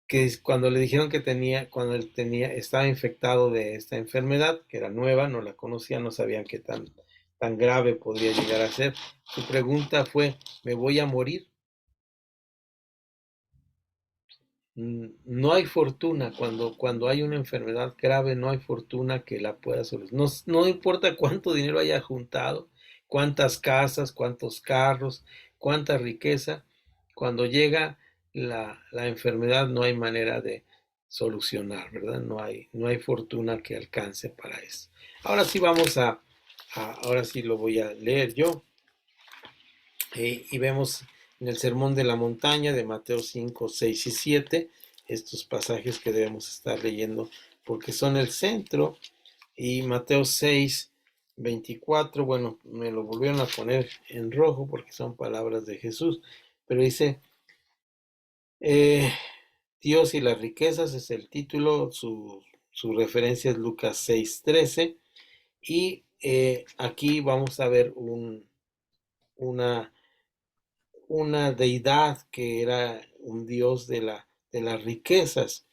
que cuando le dijeron que cuando él estaba infectado de esta enfermedad, que era nueva, no la conocían, no sabían qué tan grave podría llegar a ser. Su pregunta fue, ¿me voy a morir? No hay fortuna, cuando hay una enfermedad grave, no hay fortuna que la pueda solucionar. No importa cuánto dinero haya juntado, cuántas casas, cuántos carros, cuánta riqueza, cuando llega la enfermedad no hay manera de solucionar, ¿verdad? No hay fortuna que alcance para eso. Ahora sí ahora sí lo voy a leer yo. Y vemos en el Sermón de la Montaña de Mateo 5, 6 y 7 estos pasajes que debemos estar leyendo porque son el centro. Y Mateo 6, 24, bueno, me lo volvieron a poner en rojo porque son palabras de Jesús, pero dice, Dios y las riquezas es el título, su referencia es Lucas 6, 13, y aquí vamos a ver una deidad que era un dios de las riquezas.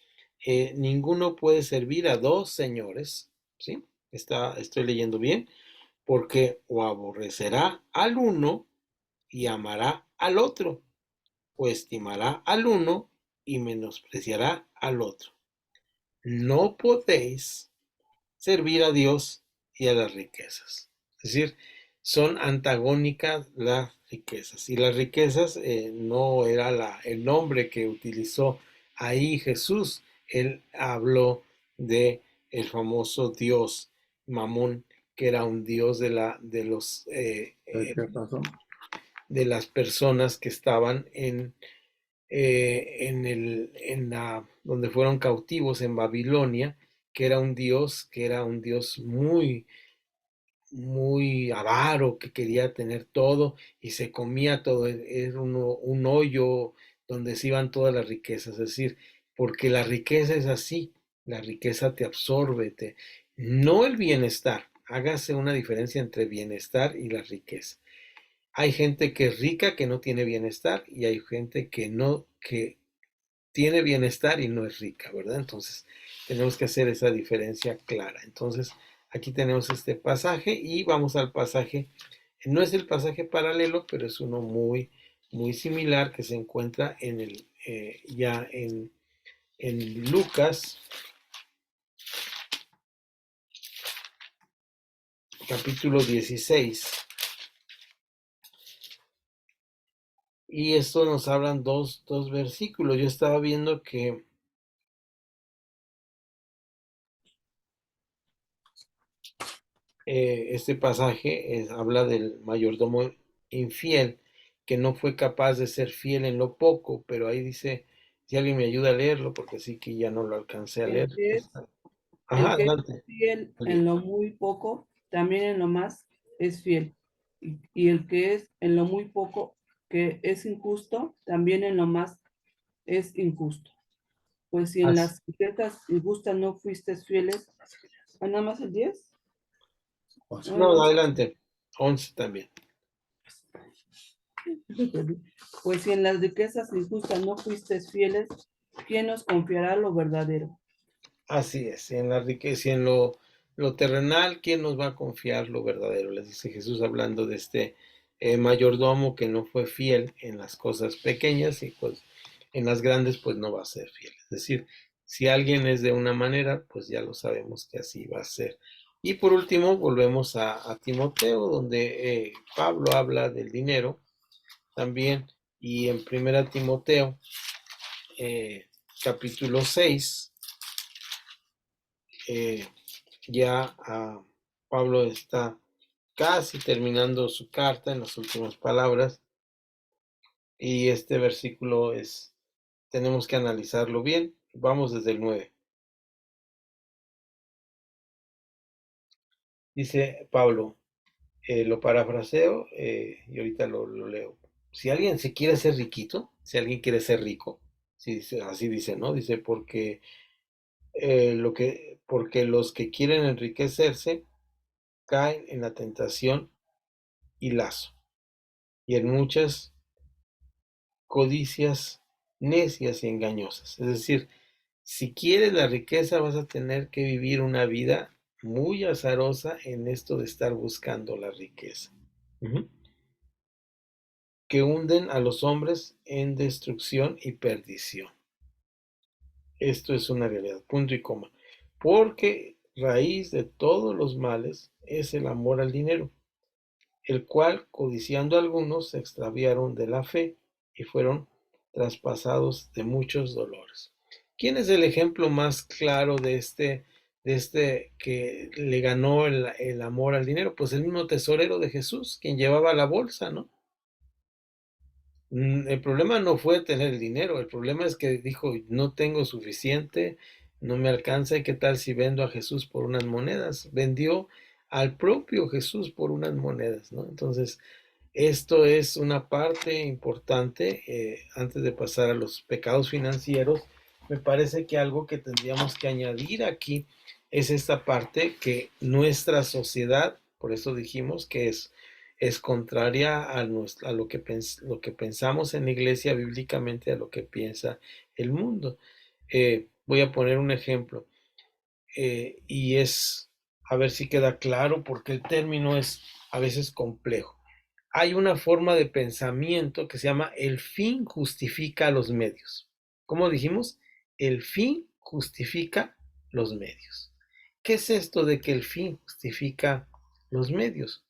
Ninguno puede servir a dos señores, ¿sí? Estoy leyendo bien, porque o aborrecerá al uno y amará al otro, o estimará al uno y menospreciará al otro. No podéis servir a Dios y a las riquezas. Es decir, son antagónicas las riquezas. Y las riquezas no era el nombre que utilizó ahí Jesús. Él habló de el famoso dios Mamón, que era un dios ¿Qué pasó? de las personas que estaban donde fueron cautivos en Babilonia, que era un dios muy, muy avaro, que quería tener todo y se comía todo. Era un hoyo donde se iban todas las riquezas. Es decir, porque la riqueza es así, la riqueza te absorbe, no el bienestar. Hágase una diferencia entre bienestar y la riqueza. Hay gente que es rica que no tiene bienestar y hay gente que tiene bienestar y no es rica, ¿verdad? Entonces, tenemos que hacer esa diferencia clara. Entonces, aquí tenemos este pasaje y vamos al pasaje, no es el pasaje paralelo, pero es uno muy, muy similar que se encuentra ya en Lucas, capítulo 16. Y esto nos hablan dos versículos. Yo estaba viendo que este pasaje habla del mayordomo infiel que no fue capaz de ser fiel en lo poco, pero ahí dice, si alguien me ayuda a leerlo, porque sí que ya no lo alcancé a leer. El Ajá, que es adelante. fiel en lo muy poco, también en lo más es fiel. Y el que es en lo muy poco que es injusto, también en lo más es injusto. Pues si en Así, las riquezas injustas no fuiste fieles, ¿ah, nada más el 10? Once. Ay, no, no. adelante. 11 también. Pues si en las riquezas injustas no fuiste fieles, ¿quién nos confiará lo verdadero? Así es, en la riqueza y en lo terrenal, ¿quién nos va a confiar lo verdadero? Les dice Jesús hablando de este mayordomo que no fue fiel en las cosas pequeñas y pues en las grandes pues no va a ser fiel. Es decir, si alguien es de una manera, pues ya lo sabemos que así va a ser. Y por último, volvemos a Timoteo, donde Pablo habla del dinero también, y en Primera Timoteo, capítulo 6, eh, ya Pablo está casi terminando su carta en las últimas palabras y este versículo tenemos que analizarlo bien. Vamos desde el 9. Dice Pablo, lo parafraseo y ahorita lo leo. Si alguien se quiere ser riquito, si alguien quiere ser rico, así dice, ¿no? Dice, porque los que quieren enriquecerse caen en la tentación y lazo, y en muchas codicias necias y engañosas. Es decir, si quieres la riqueza vas a tener que vivir una vida muy azarosa en esto de estar buscando la riqueza. Ujú. Que hunden a los hombres en destrucción y perdición. Esto es una realidad, punto y coma. Porque raíz de todos los males es el amor al dinero, el cual, codiciando algunos, se extraviaron de la fe y fueron traspasados de muchos dolores. ¿Quién es el ejemplo más claro de este que le ganó el amor al dinero? Pues el mismo tesorero de Jesús, quien llevaba la bolsa, ¿no? El problema no fue tener el dinero, el problema es que dijo, no tengo suficiente, no me alcanza, ¿y qué tal si vendo a Jesús por unas monedas? Vendió al propio Jesús por unas monedas, ¿no? Entonces, esto es una parte importante. Antes de pasar a los pecados financieros, me parece que algo que tendríamos que añadir aquí es esta parte que nuestra sociedad, por eso dijimos que es contraria a lo que pensamos en la iglesia bíblicamente, a lo que piensa el mundo. Voy a poner un ejemplo y a ver si queda claro, porque el término es a veces complejo. Hay una forma de pensamiento que se llama el fin justifica los medios. ¿Cómo dijimos? El fin justifica los medios. ¿Qué es esto de que el fin justifica los medios?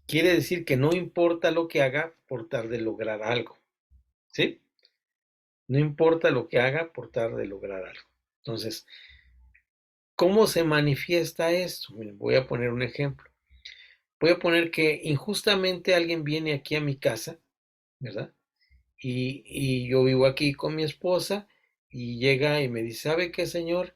Quiere decir que no importa lo que haga por tal de lograr algo. ¿Sí? No importa lo que haga por tal de lograr algo. Entonces, ¿cómo se manifiesta esto? Voy a poner un ejemplo. Voy a poner que injustamente alguien viene aquí a mi casa, ¿verdad? Y yo vivo aquí con mi esposa y llega y me dice, ¿sabe qué, señor?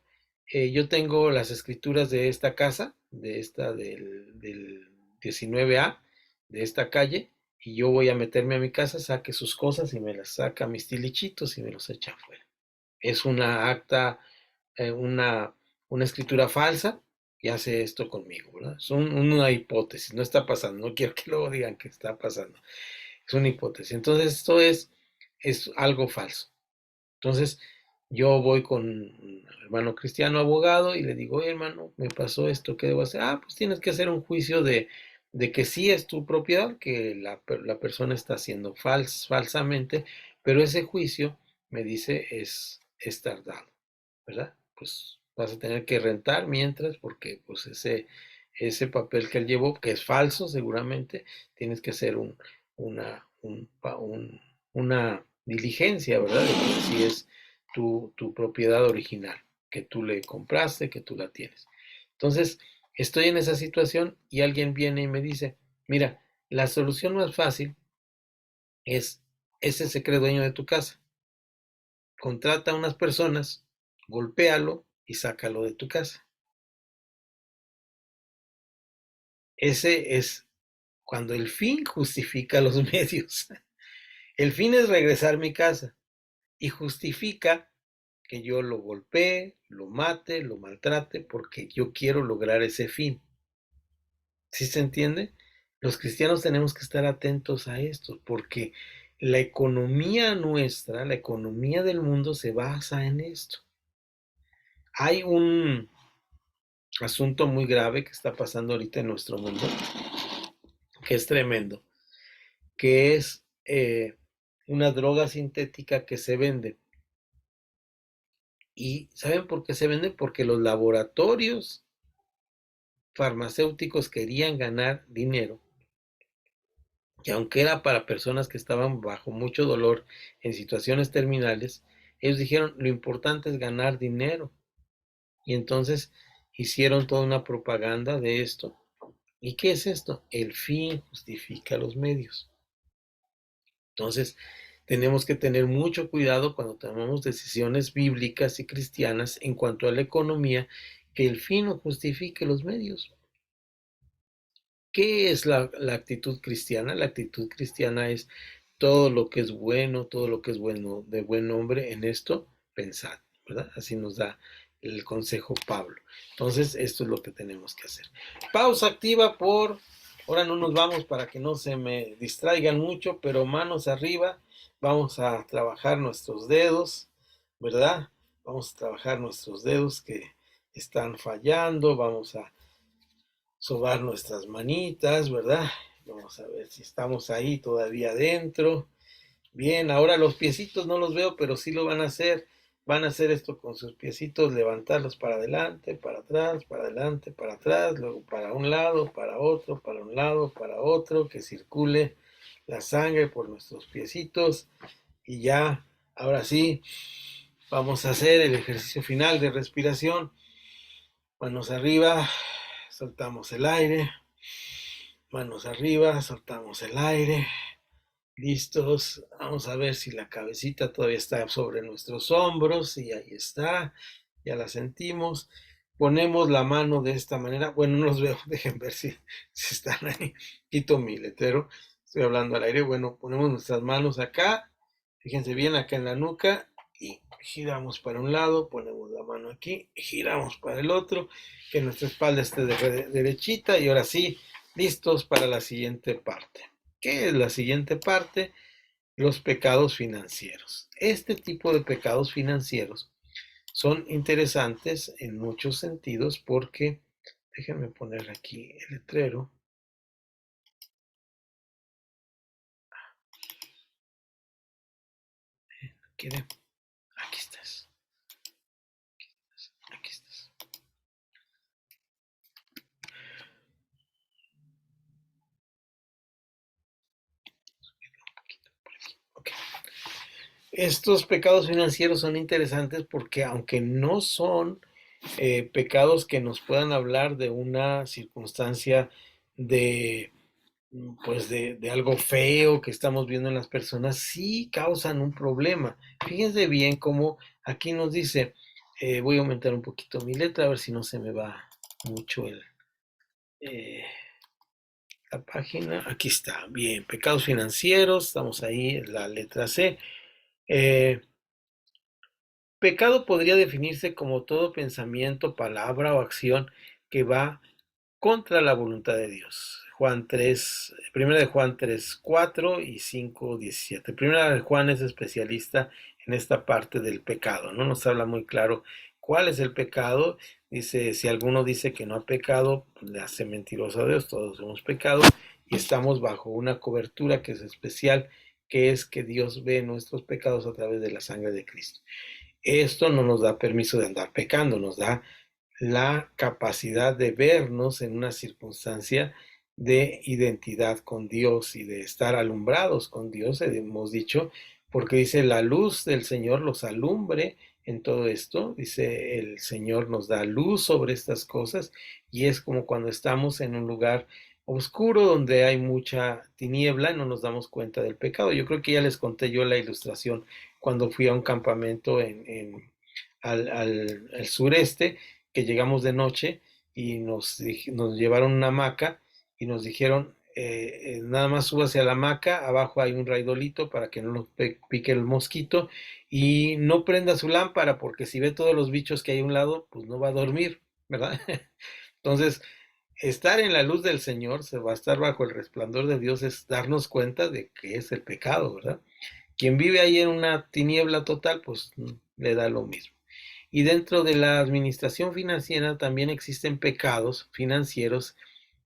Yo tengo las escrituras de esta casa, del 19A, de esta calle, y yo voy a meterme a mi casa, saque sus cosas y me las saca mis tilichitos y me los echa afuera. Es una acta, una escritura falsa y hace esto conmigo, ¿verdad? Es una hipótesis, no está pasando, no quiero que luego digan que está pasando. Es una hipótesis. Entonces, esto es algo falso. Entonces, yo voy con un hermano cristiano abogado y le digo, oye, hermano, me pasó esto, ¿qué debo hacer? Ah, pues tienes que hacer un juicio de que sí es tu propiedad, que la persona está haciendo falsamente, pero ese juicio, me dice, es tardado, ¿verdad? Pues vas a tener que rentar mientras, porque pues ese papel que él llevó, que es falso seguramente, tienes que hacer una diligencia, ¿verdad? De que si es tu propiedad original, que tú le compraste, que tú la tienes. Entonces, estoy en esa situación y alguien viene y me dice, mira, la solución más fácil es, ese se cree dueño de tu casa. Contrata a unas personas, golpéalo y sácalo de tu casa. Ese es cuando el fin justifica los medios. El fin es regresar a mi casa y justifica que yo lo golpee, lo mate, lo maltrate, porque yo quiero lograr ese fin. ¿Sí se entiende? Los cristianos tenemos que estar atentos a esto, porque la economía nuestra, la economía del mundo se basa en esto. Hay un asunto muy grave que está pasando ahorita en nuestro mundo, que es tremendo, que es una droga sintética que se vende. ¿Y saben por qué se vende? Porque los laboratorios farmacéuticos querían ganar dinero, y aunque era para personas que estaban bajo mucho dolor en situaciones terminales, ellos dijeron, lo importante es ganar dinero. Y entonces hicieron toda una propaganda de esto. ¿Y qué es esto? El fin justifica los medios. Entonces, tenemos que tener mucho cuidado cuando tomamos decisiones bíblicas y cristianas en cuanto a la economía, que el fin no justifique los medios. ¿Qué es la actitud cristiana? La actitud cristiana es todo lo que es bueno, todo lo que es bueno, de buen nombre, en esto pensad, ¿verdad? Así nos da el consejo Pablo. Entonces, esto es lo que tenemos que hacer. Pausa activa ahora no nos vamos para que no se me distraigan mucho, pero manos arriba, vamos a trabajar nuestros dedos, ¿verdad? Vamos a trabajar nuestros dedos que están fallando, vamos a sobar nuestras manitas, ¿verdad? Vamos a ver si estamos ahí todavía adentro. Bien, ahora los piecitos no los veo, pero sí lo van a hacer. Van a hacer esto con sus piecitos, levantarlos para adelante, para atrás, para adelante, para atrás, luego para un lado, para otro, para un lado, para otro, que circule la sangre por nuestros piecitos. Y ya, ahora sí, vamos a hacer el ejercicio final de respiración. Manos arriba, soltamos el aire. Manos arriba, soltamos el aire. Listos. Vamos a ver si la cabecita todavía está sobre nuestros hombros. Y ahí está. Ya la sentimos. Ponemos la mano de esta manera. Bueno, no los veo. Dejen ver si están ahí. Quito mi letrero. Estoy hablando al aire. Bueno, ponemos nuestras manos acá. Fíjense bien acá en la nuca. Y giramos para un lado. Ponemos la mano aquí. Giramos para el otro. Que nuestra espalda esté derechita. Y ahora sí, listos para la siguiente parte. ¿Qué es la siguiente parte? Los pecados financieros. Este tipo de pecados financieros son interesantes en muchos sentidos porque, déjenme poner aquí el letrero. Aquí estás. Aquí estás. Okay. Estos pecados financieros son interesantes porque aunque no son pecados que nos puedan hablar de una circunstancia de pues de algo feo que estamos viendo en las personas, sí causan un problema. Fíjense bien cómo aquí nos dice, voy a aumentar un poquito mi letra, a ver si no se me va mucho la página. Aquí está, bien, pecados financieros, estamos ahí en la letra C. Pecado podría definirse como todo pensamiento, palabra o acción que va contra la voluntad de Dios. Juan 3, primera de Juan 3, 4 y 5, 17. Primera de Juan es especialista en esta parte del pecado, ¿no? Nos habla muy claro cuál es el pecado. Dice, si alguno dice que no ha pecado, pues le hace mentiroso a Dios, todos hemos pecado y estamos bajo una cobertura que es especial, que es que Dios ve nuestros pecados a través de la sangre de Cristo. Esto no nos da permiso de andar pecando, nos da la capacidad de vernos en una circunstancia de identidad con Dios y de estar alumbrados con Dios, hemos dicho, porque dice la luz del Señor los alumbre en todo esto, dice el Señor nos da luz sobre estas cosas y es como cuando estamos en un lugar oscuro donde hay mucha tiniebla y no nos damos cuenta del pecado. Yo creo que ya les conté yo la ilustración cuando fui a un campamento al sureste, que llegamos de noche y nos llevaron una hamaca y nos dijeron, nada más súbase a la hamaca, abajo hay un raidolito para que no nos pique el mosquito y no prenda su lámpara porque si ve todos los bichos que hay a un lado, pues no va a dormir, ¿verdad? Entonces, estar en la luz del Señor, se va a estar bajo el resplandor de Dios, es darnos cuenta de que es el pecado, ¿verdad? Quien vive ahí en una tiniebla total, pues le da lo mismo. Y dentro de la administración financiera también existen pecados financieros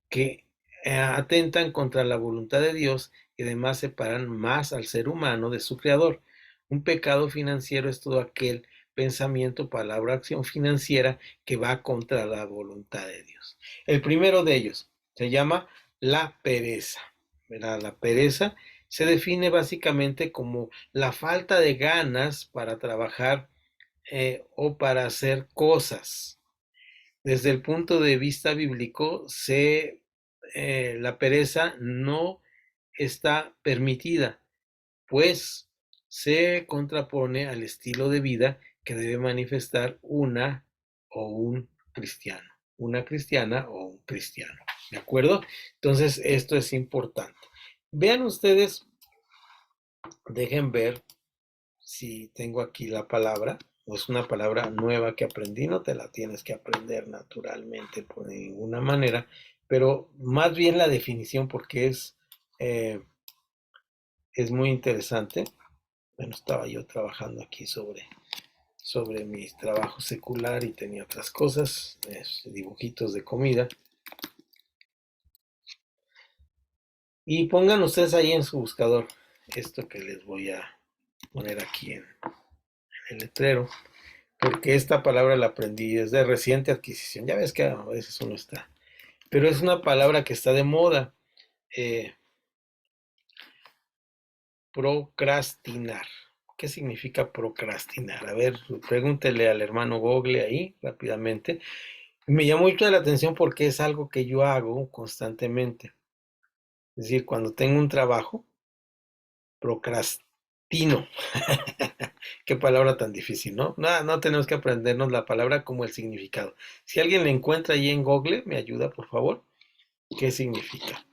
que atentan contra la voluntad de Dios y además separan más al ser humano de su creador. Un pecado financiero es todo aquel pensamiento, palabra, acción financiera que va contra la voluntad de Dios. El primero de ellos se llama la pereza, ¿verdad? La pereza se define básicamente como la falta de ganas para trabajar o para hacer cosas. Desde el punto de vista bíblico, la pereza no está permitida, pues se contrapone al estilo de vida que debe manifestar una o un cristiano, una cristiana o un cristiano. ¿De acuerdo? Entonces, esto es importante. Vean ustedes, dejen ver si tengo aquí la palabra, o es una palabra nueva que aprendí, no te la tienes que aprender naturalmente por ninguna manera, pero más bien la definición porque es muy interesante. Bueno, estaba yo trabajando aquí sobre mi trabajo secular y tenía otras cosas, dibujitos de comida. Y pongan ustedes ahí en su buscador esto que les voy a poner aquí en el letrero, porque esta palabra la aprendí, es de reciente adquisición. Ya ves que a veces uno está, pero es una palabra que está de moda. Procrastinar. ¿Qué significa procrastinar? A ver, pregúntele al hermano Google ahí rápidamente. Me llamó mucho la atención porque es algo que yo hago constantemente. Es decir, cuando tengo un trabajo, procrastino. Qué palabra tan difícil, ¿no? No tenemos que aprendernos la palabra como el significado. Si alguien la encuentra ahí en Google, me ayuda, por favor. ¿Qué significa?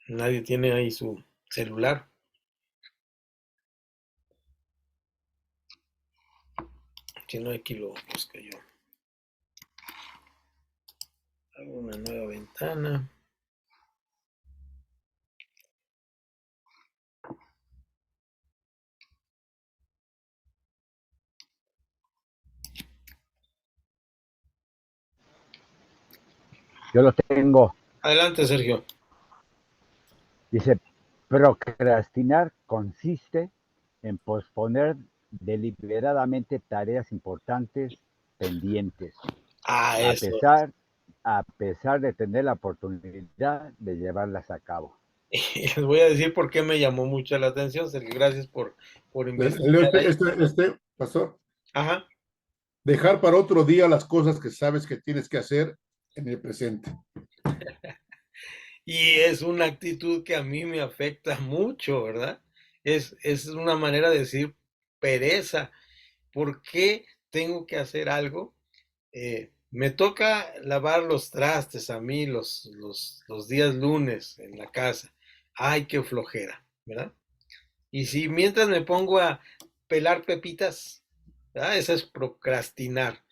Nadie tiene ahí su celular. Si no, aquí lo busco yo. Hago una nueva ventana. Yo lo tengo. Adelante, Sergio. Dice, procrastinar consiste en posponer deliberadamente tareas importantes pendientes, Eso. a pesar de tener la oportunidad de llevarlas a cabo. Y les voy a decir por qué me llamó mucho la atención, Sergio. Gracias por investigar. Pastor, Ajá. dejar para otro día las cosas que sabes que tienes que hacer en el presente. Y es una actitud que a mí me afecta mucho, ¿verdad? Es una manera de decir pereza. ¿Por qué tengo que hacer algo? Me toca lavar los trastes a mí los días lunes en la casa. Ay, qué flojera, ¿verdad? Y si mientras me pongo a pelar pepitas, ¿verdad? Eso es procrastinar.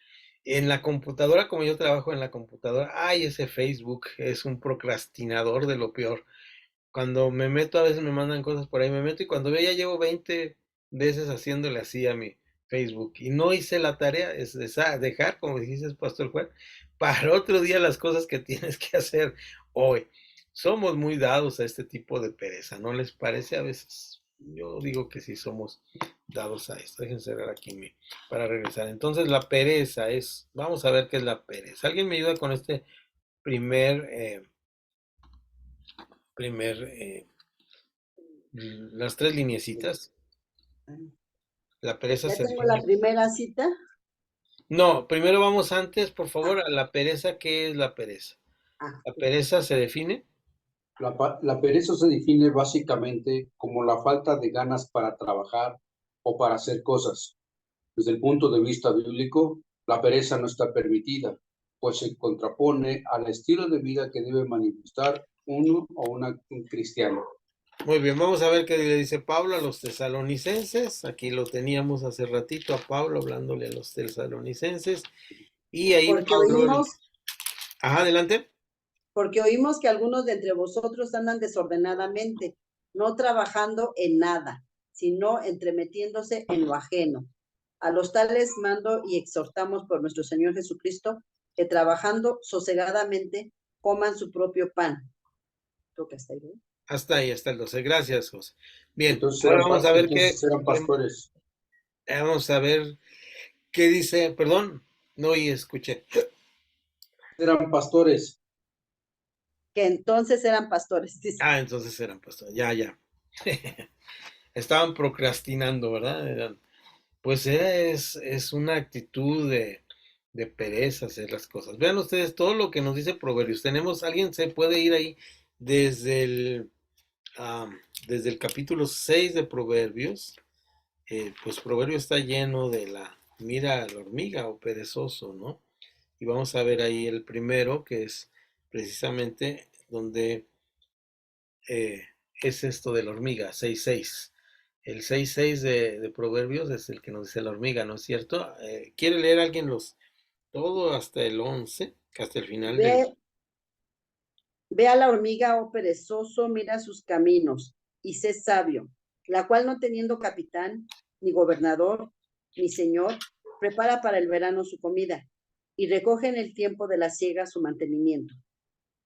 En la computadora, como yo trabajo en la computadora, ay, ese Facebook es un procrastinador de lo peor. Cuando me meto, a veces me mandan cosas por ahí, me meto y cuando veo ya llevo 20 veces haciéndole así a mi Facebook y no hice la tarea, es dejar, como dijiste, Pastor Juan, para otro día las cosas que tienes que hacer hoy. Somos muy dados a este tipo de pereza, ¿no les parece a veces? Yo digo que sí somos dados a esto. Déjenme cerrar aquí para regresar. Entonces la pereza es, vamos a ver qué es la pereza. ¿Alguien me ayuda con este primer las tres lineecitas? La pereza Ya se tengo la define. primera cita. No, primero vamos antes, por favor, a la pereza. ¿Qué es la pereza? La pereza se define. La pereza se define básicamente como la falta de ganas para trabajar o para hacer cosas. Desde el punto de vista bíblico, La pereza no está permitida, pues se contrapone al estilo de vida que debe manifestar un cristiano. Muy bien, vamos a ver qué le dice Pablo a los tesalonicenses. Aquí lo teníamos hace ratito a Pablo hablándole a los tesalonicenses. Y ahí Porque Pablo... Ajá, adelante. porque oímos que algunos de entre vosotros andan desordenadamente, no trabajando en nada, sino entremetiéndose en lo ajeno. A los tales mando y exhortamos por nuestro Señor Jesucristo que trabajando sosegadamente coman su propio pan. Creo que hasta ahí, ¿no? Hasta ahí, hasta el 12. Gracias, José. Bien, Entonces ahora eran, vamos a ver entonces eran pastores. vamos a ver qué dice, perdón, no oí, escuché. Eran pastores. Que entonces eran pastores, dice. Ah, entonces eran pastores, ya. Estaban procrastinando, ¿verdad? Pues es una actitud de pereza hacer las cosas. Vean ustedes todo lo que nos dice Proverbios. Alguien se puede ir ahí desde el, desde el capítulo 6 de Proverbios. Pues Proverbios está lleno de mira a la hormiga o perezoso, ¿no? Y vamos a ver ahí el primero, que es precisamente donde es esto de la hormiga, 6:6. El 6:6 de Proverbios es el que nos dice la hormiga, ¿no es cierto? ¿Quiere leer alguien todo hasta el 11, hasta el final del... Ve a la hormiga, oh perezoso, mira sus caminos y sé sabio, la cual no teniendo capitán, ni gobernador, ni señor, prepara para el verano su comida y recoge en el tiempo de la siega su mantenimiento.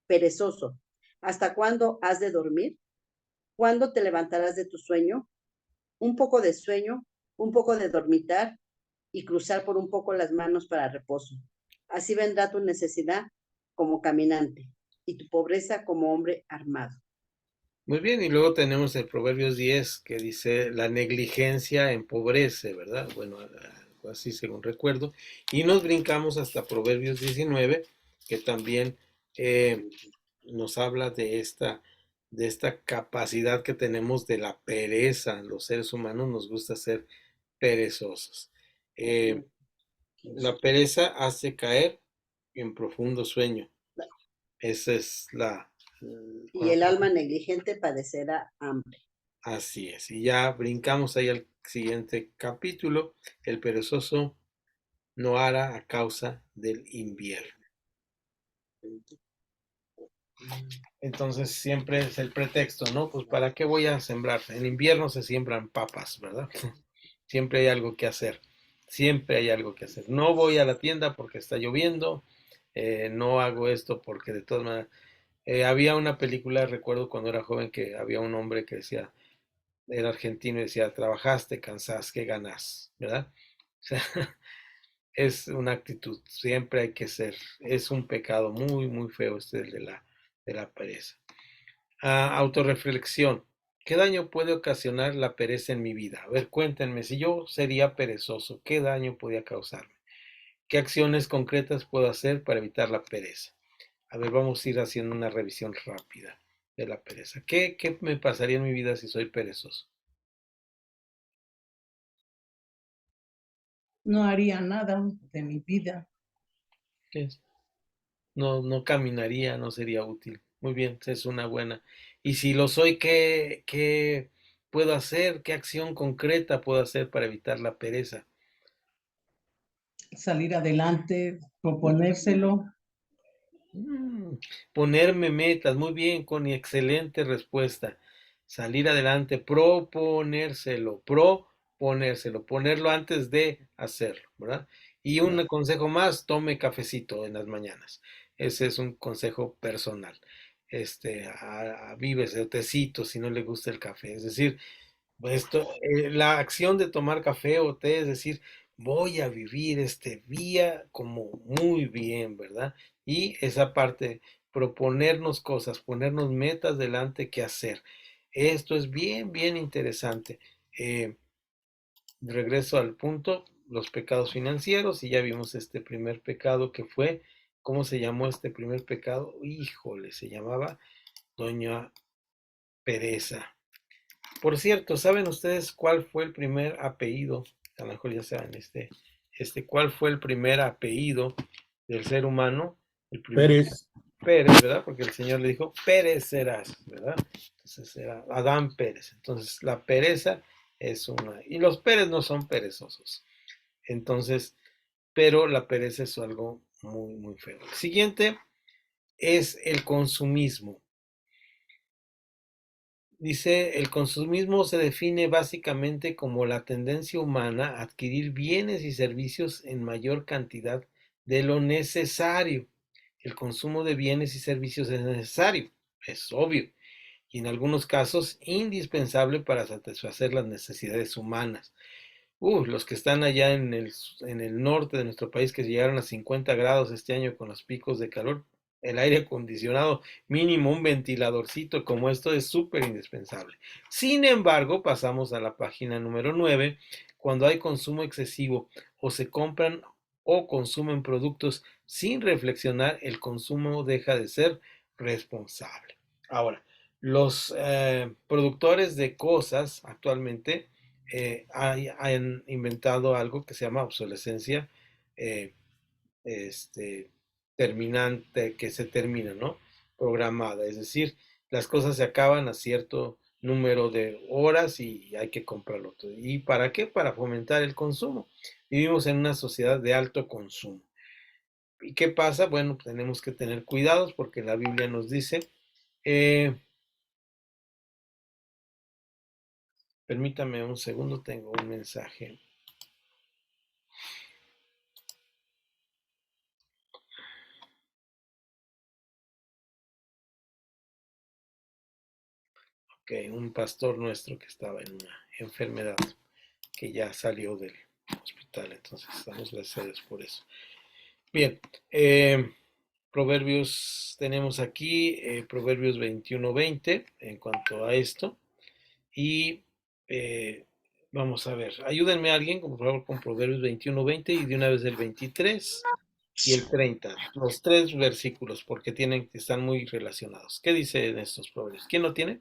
Perezoso, ¿hasta cuándo has de dormir? ¿Cuándo te levantarás de tu sueño? Un poco de sueño, un poco de dormitar y cruzar por un poco las manos para reposo. Así vendrá tu necesidad como caminante y tu pobreza como hombre armado. Muy bien, y luego tenemos el Proverbios 10 que dice, la negligencia empobrece, ¿verdad? Bueno, algo así según recuerdo. Y nos brincamos hasta Proverbios 19, que también nos habla de esta capacidad que tenemos de la pereza. Los seres humanos nos gusta ser perezosos. La pereza hace caer en profundo sueño. Esa es Y el alma negligente padecerá hambre. Así es. Y ya brincamos ahí al siguiente capítulo. El perezoso no hará a causa del invierno. Entonces siempre es el pretexto, ¿no? Pues ¿para qué voy a sembrar? En invierno se siembran papas, ¿verdad? Siempre hay algo que hacer. Siempre hay algo que hacer. No voy a la tienda porque está lloviendo. No hago esto porque de todas maneras... había una película, recuerdo cuando era joven, que había un hombre que decía, era argentino y decía, trabajaste, cansás, ¿qué ganás? ¿Verdad? O sea, es una actitud, siempre hay que ser, es un pecado muy, muy feo este de la pereza. Autorreflexión. ¿Qué daño puede ocasionar la pereza en mi vida? A ver, cuéntenme, si yo sería perezoso, ¿qué daño podría causarme? ¿Qué acciones concretas puedo hacer para evitar la pereza? A ver, vamos a ir haciendo una revisión rápida de la pereza. ¿Qué me pasaría en mi vida si soy perezoso? No haría nada de mi vida. No caminaría, no sería útil. Muy bien, es una buena. Y si lo soy, ¿qué puedo hacer? ¿Qué acción concreta puedo hacer para evitar la pereza? Salir adelante, proponérselo. Ponerme metas, muy bien, con excelente respuesta. Salir adelante, proponérselo, ponerlo antes de hacerlo, ¿verdad? Y un consejo más, tome cafecito en las mañanas. Ese es un consejo personal. Avívese, tecito si no le gusta el café. Es decir, la acción de tomar café o té, es decir, voy a vivir este día como muy bien, ¿verdad? Y esa parte, proponernos cosas, ponernos metas delante que hacer. Esto es bien, bien interesante. Regreso al punto, los pecados financieros, y ya vimos este primer pecado que fue, ¿cómo se llamó este primer pecado? Híjole, se llamaba Doña Pereza. Por cierto, ¿saben ustedes cuál fue el primer apellido? A lo mejor ya saben ¿Cuál fue el primer apellido del ser humano? El primer Pérez. Pérez, ¿verdad? Porque el Señor le dijo, Pérez serás, ¿verdad? Entonces era Adán Pérez. Entonces la pereza es una... Y los Pérez no son perezosos. Entonces, pero la pereza es algo muy, muy feo. El siguiente es el consumismo. Dice, el consumismo se define básicamente como la tendencia humana a adquirir bienes y servicios en mayor cantidad de lo necesario. El consumo de bienes y servicios es necesario, es obvio, y en algunos casos indispensable para satisfacer las necesidades humanas. Los que están allá en el norte de nuestro país, que llegaron a 50 grados este año con los picos de calor, el aire acondicionado, mínimo un ventiladorcito como esto es súper indispensable. Sin embargo, pasamos a la página número 9, cuando hay consumo excesivo o se compran o consumen productos sin reflexionar, el consumo deja de ser responsable. Ahora, los productores de cosas actualmente han inventado algo que se llama obsolescencia eh, terminante, que se termina, ¿no? Programada, es decir, las cosas se acaban a cierto número de horas y hay que comprarlo todo. ¿Y para qué? Para fomentar el consumo. Vivimos en una sociedad de alto consumo. ¿Y qué pasa? Bueno, tenemos que tener cuidados porque la Biblia nos dice, permítame un segundo, tengo un mensaje. Un pastor nuestro que estaba en una enfermedad que ya salió del hospital, entonces estamos gracias por eso. Bien, Proverbios tenemos aquí, Proverbios 21:20 en cuanto a esto, y vamos a ver, ayúdenme a alguien, por favor, con Proverbios 21:20 y de una vez el 23 y el 30, los tres versículos, porque están muy relacionados. ¿Qué dicen estos proverbios? ¿Quién lo tiene?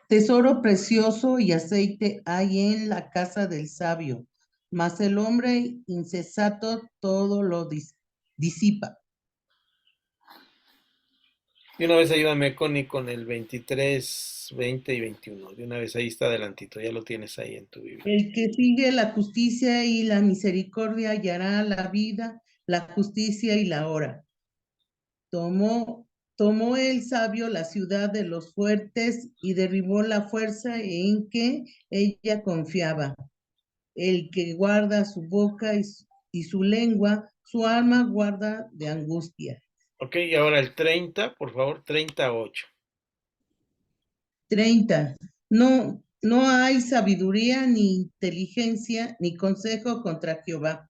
Tesoro precioso y aceite hay en la casa del sabio, mas el hombre insensato todo lo disipa. De una vez ayúdame, Connie, con el 23, 20 y 21. De una vez ahí está adelantito, ya lo tienes ahí en tu Biblia. El que sigue la justicia y la misericordia hallará la vida, la justicia y la hora. Tomó el sabio la ciudad de los fuertes y derribó la fuerza en que ella confiaba. El que guarda su boca y su lengua, su alma guarda de angustia. Ok, y ahora el 30, por favor, 38. 30. No hay sabiduría, ni inteligencia, ni consejo contra Jehová.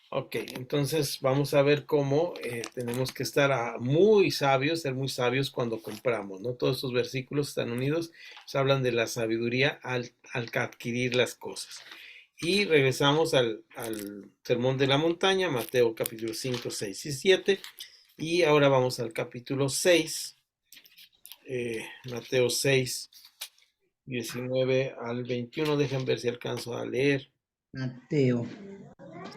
Ok, entonces vamos a ver cómo tenemos que estar muy sabios, ser muy sabios cuando compramos, ¿no? Todos estos versículos están unidos, se hablan de la sabiduría al adquirir las cosas. Y regresamos al Sermón de la Montaña, Mateo capítulo 5, 6 y 7. Y ahora vamos al capítulo 6, Mateo 6, 19 al 21. Dejen ver si alcanzo a leer. Mateo.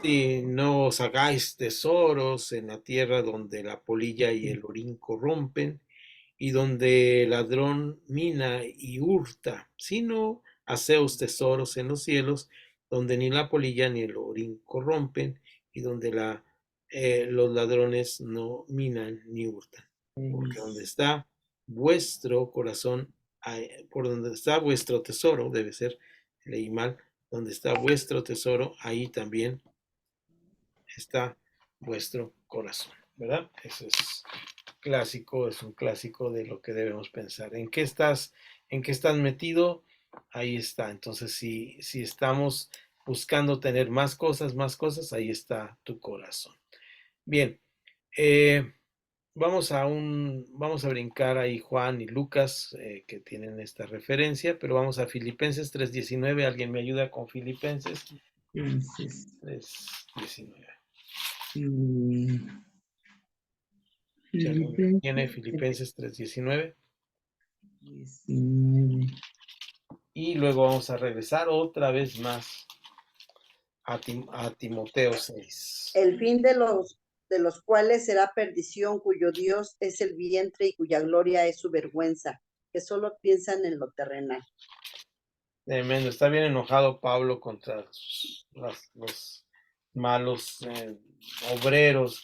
Si no os hagáis tesoros en la tierra donde la polilla y el orín corrompen, y donde el ladrón mina y hurta, sino haceos tesoros en los cielos, donde ni la polilla ni el orín corrompen, y donde los ladrones no minan ni hurtan. Porque donde está vuestro corazón, por donde está vuestro tesoro, debe ser, leí mal, donde está vuestro tesoro, ahí también está vuestro corazón, ¿verdad? Eso es clásico, es un clásico de lo que debemos pensar. ¿En qué estás metido? Ahí está. Entonces, si estamos buscando tener más cosas, ahí está tu corazón. Bien, vamos a brincar ahí Juan y Lucas, que tienen esta referencia, pero vamos a Filipenses 3:19. ¿Alguien me ayuda con Filipenses 3:19? ¿Tiene Filipenses 3:19? 19. y luego vamos a regresar otra vez más a Timoteo 6. El fin de los cuales será perdición, cuyo Dios es el vientre y cuya gloria es su vergüenza, que solo piensan en lo terrenal. Tremendo, está bien enojado Pablo contra los malos obreros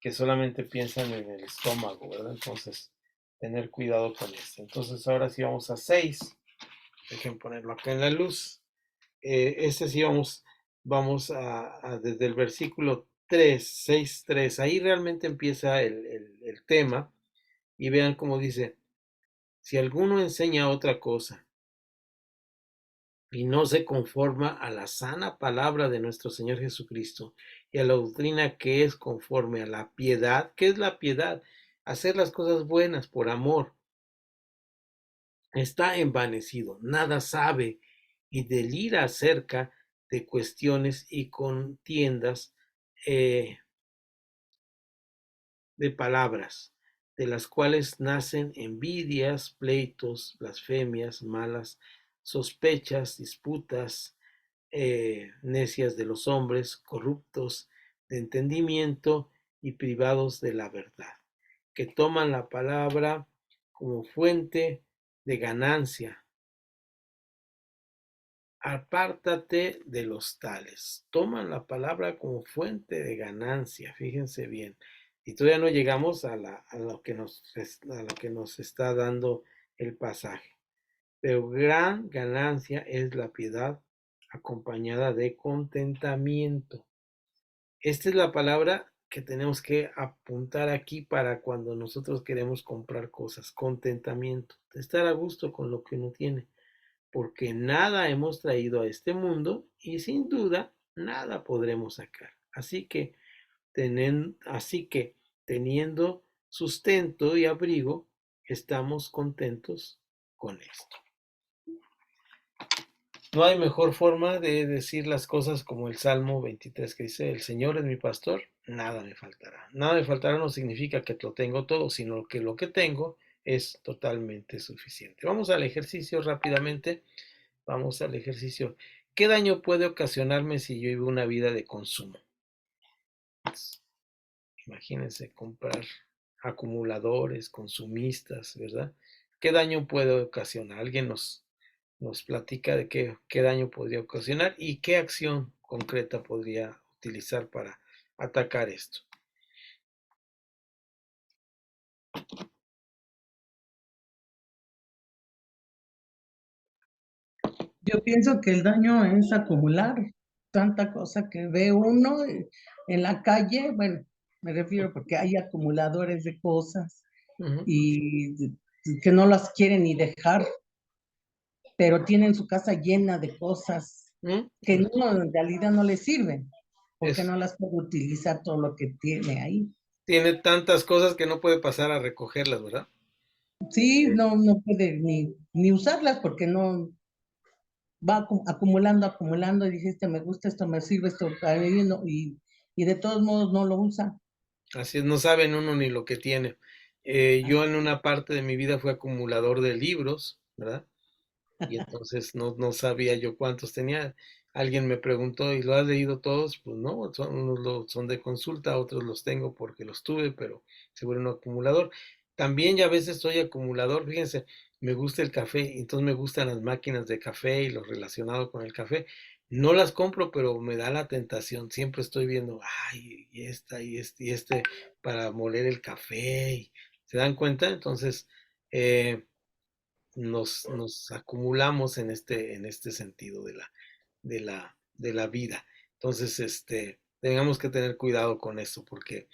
que solamente piensan en el estómago, ¿verdad? Entonces, tener cuidado con esto. Entonces, ahora sí vamos a 6. Dejen ponerlo acá en la luz. Este sí vamos a desde el versículo 3, 6, 3. Ahí realmente empieza el tema. Y vean cómo dice, si alguno enseña otra cosa y no se conforma a la sana palabra de nuestro Señor Jesucristo y a la doctrina que es conforme a la piedad. ¿Qué es la piedad? Hacer las cosas buenas por amor. Está envanecido, nada sabe y delira acerca de cuestiones y contiendas de palabras, de las cuales nacen envidias, pleitos, blasfemias, malas sospechas, disputas, necias de los hombres, corruptos de entendimiento y privados de la verdad, que toman la palabra como fuente de ganancia. Apártate de los tales. Toman la palabra como fuente de ganancia, fíjense bien. Y todavía no llegamos a lo que nos está dando el pasaje. Pero gran ganancia es la piedad acompañada de contentamiento. Esta es la palabra que tenemos que apuntar aquí para cuando nosotros queremos comprar cosas. Contentamiento. Estar a gusto con lo que uno tiene. Porque nada hemos traído a este mundo y sin duda nada podremos sacar. Así que teniendo sustento y abrigo, estamos contentos con esto. No hay mejor forma de decir las cosas como el Salmo 23 que dice, el Señor es mi pastor, nada me faltará. Nada me faltará no significa que lo tengo todo, sino que lo que tengo es totalmente suficiente. Vamos al ejercicio rápidamente. Vamos al ejercicio. ¿Qué daño puede ocasionarme si yo vivo una vida de consumo? Pues, imagínense comprar acumuladores, consumistas, ¿verdad? ¿Qué daño puede ocasionar? Alguien nos platica de qué daño podría ocasionar y qué acción concreta podría utilizar para atacar esto. Yo pienso que el daño es acumular tanta cosa que ve uno en la calle. Bueno, me refiero porque hay acumuladores de cosas y que no las quieren ni dejar, pero tienen su casa llena de cosas que no, en realidad no les sirven, porque no las puede utilizar todo lo que tiene ahí. Tiene tantas cosas que no puede pasar a recogerlas, ¿verdad? Sí, no puede ni usarlas porque no va acumulando y dice, me gusta, esto me sirve, esto para mí, y de todos modos no lo usa. Así es, no saben uno ni lo que tiene. Yo en una parte de mi vida fui acumulador de libros, ¿verdad? Y entonces no sabía yo cuántos tenía. Alguien me preguntó, ¿y lo has leído todos? Pues no, unos son de consulta, otros los tengo porque los tuve, pero seguro un acumulador. También ya a veces soy acumulador, fíjense, me gusta el café, entonces me gustan las máquinas de café y lo relacionado con el café. No las compro, pero me da la tentación. Siempre estoy viendo, ay, y esta, y este, para moler el café. ¿Se dan cuenta? Entonces, nos acumulamos en este sentido de la vida. Entonces, tengamos que tener cuidado con eso, porque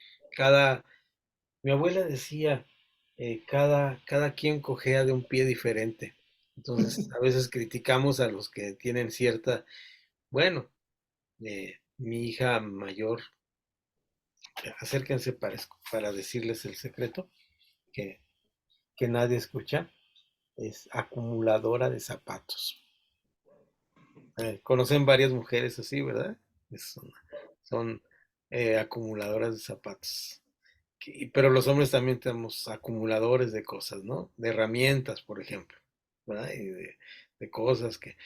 mi abuela decía, cada quien cojea de un pie diferente. Entonces, a veces criticamos a los que tienen bueno, mi hija mayor, acérquense para decirles el secreto que nadie escucha, es acumuladora de zapatos. Conocen varias mujeres así, ¿verdad? Son acumuladoras de zapatos. Pero los hombres también tenemos acumuladores de cosas, ¿no? De herramientas, por ejemplo, ¿verdad? Y de cosas que...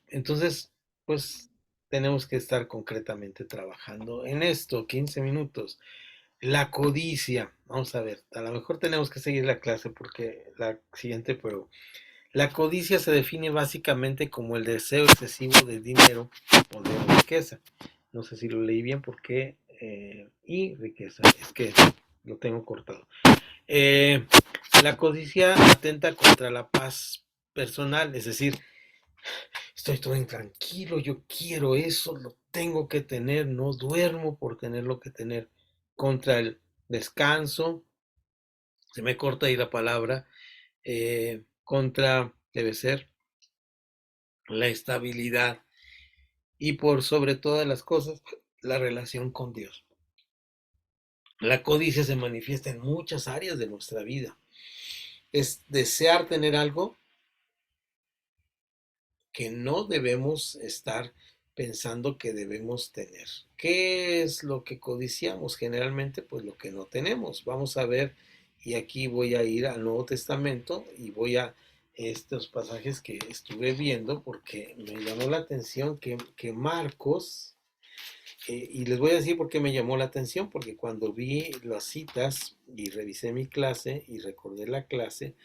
Entonces, pues tenemos que estar concretamente trabajando en esto, 15 minutos. La codicia, vamos a ver, a lo mejor tenemos que seguir la clase porque la siguiente prueba. La codicia se define básicamente como el deseo excesivo de dinero o de riqueza. No sé si lo leí bien porque... y riqueza, es que lo tengo cortado. La codicia atenta contra la paz personal, es decir, estoy todo intranquilo, yo quiero eso, lo tengo que tener, no duermo por tenerlo que tener. Contra el descanso, se me corta ahí la palabra, contra, debe ser, la estabilidad y por sobre todas las cosas, la relación con Dios. La codicia se manifiesta en muchas áreas de nuestra vida. Es desear tener algo que no debemos estar pensando que debemos tener. ¿Qué es lo que codiciamos? Generalmente, pues lo que no tenemos. Vamos a ver, y aquí voy a ir al Nuevo Testamento y voy a estos pasajes que estuve viendo porque me llamó la atención que Marcos, y les voy a decir por qué me llamó la atención, porque cuando vi las citas y revisé mi clase y recordé la clase,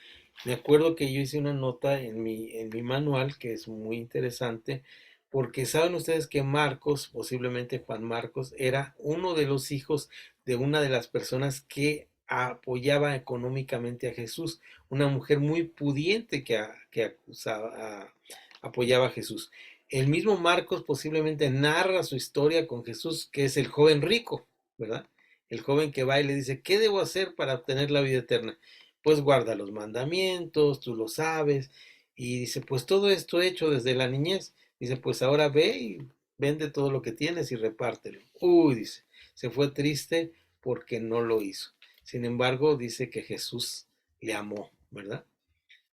me acuerdo que yo hice una nota en mi manual que es muy interesante, porque saben ustedes que Marcos, posiblemente Juan Marcos, era uno de los hijos de una de las personas que apoyaba económicamente a Jesús, una mujer muy pudiente que apoyaba a Jesús. El mismo Marcos posiblemente narra su historia con Jesús, que es el joven rico, ¿verdad? El joven que va y le dice, ¿qué debo hacer para obtener la vida eterna? Pues guarda los mandamientos, tú lo sabes. Y dice, pues todo esto hecho desde la niñez. Dice, pues ahora ve y vende todo lo que tienes y repártelo. Uy, dice, se fue triste porque no lo hizo. Sin embargo, dice que Jesús le amó, ¿verdad?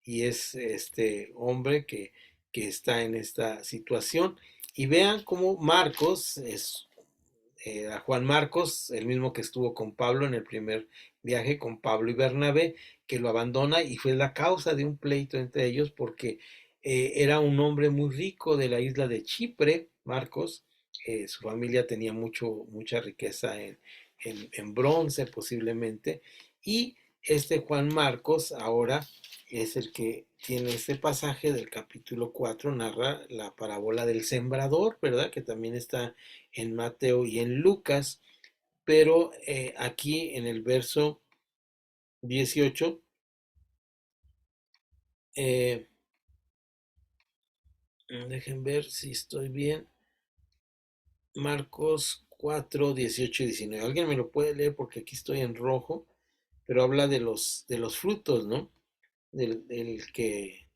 Y es este hombre que está en esta situación. Y vean cómo Marcos es a Juan Marcos, el mismo que estuvo con Pablo en el primer viaje con Pablo y Bernabé, que lo abandona y fue la causa de un pleito entre ellos porque era un hombre muy rico de la isla de Chipre, Marcos, su familia tenía mucha riqueza en bronce posiblemente, y este Juan Marcos ahora es el que tiene este pasaje del capítulo 4, narra la parábola del sembrador, ¿verdad? Que también está en Mateo y en Lucas, pero aquí en el verso 18, dejen ver si estoy bien, Marcos 4, 18 y 19. Alguien me lo puede leer porque aquí estoy en rojo, pero habla de los frutos, ¿no? Del que,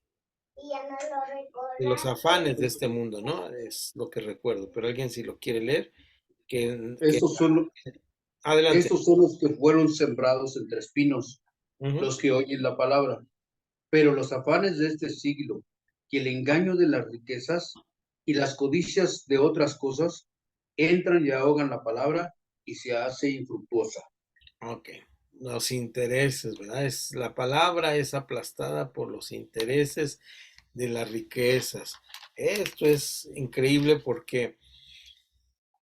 de los afanes de este mundo, ¿no? Es lo que recuerdo, pero alguien si lo quiere leer, que adelante. Estos son los que fueron sembrados entre espinos, los que oyen la palabra. Pero los afanes de este siglo y el engaño de las riquezas y las codicias de otras cosas entran y ahogan la palabra y se hace infructuosa. Ok, los intereses, ¿verdad? La palabra es aplastada por los intereses de las riquezas. Esto es increíble porque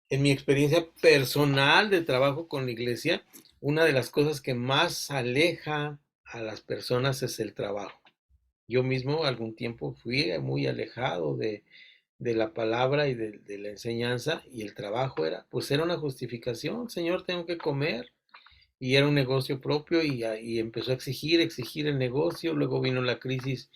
en mi experiencia personal de trabajo con la iglesia, una de las cosas que más aleja a las personas es el trabajo. Yo mismo algún tiempo fui muy alejado de la palabra y de la enseñanza, y el trabajo pues era una justificación. Señor, tengo que comer. Y era un negocio propio y empezó a exigir el negocio. Luego vino la crisis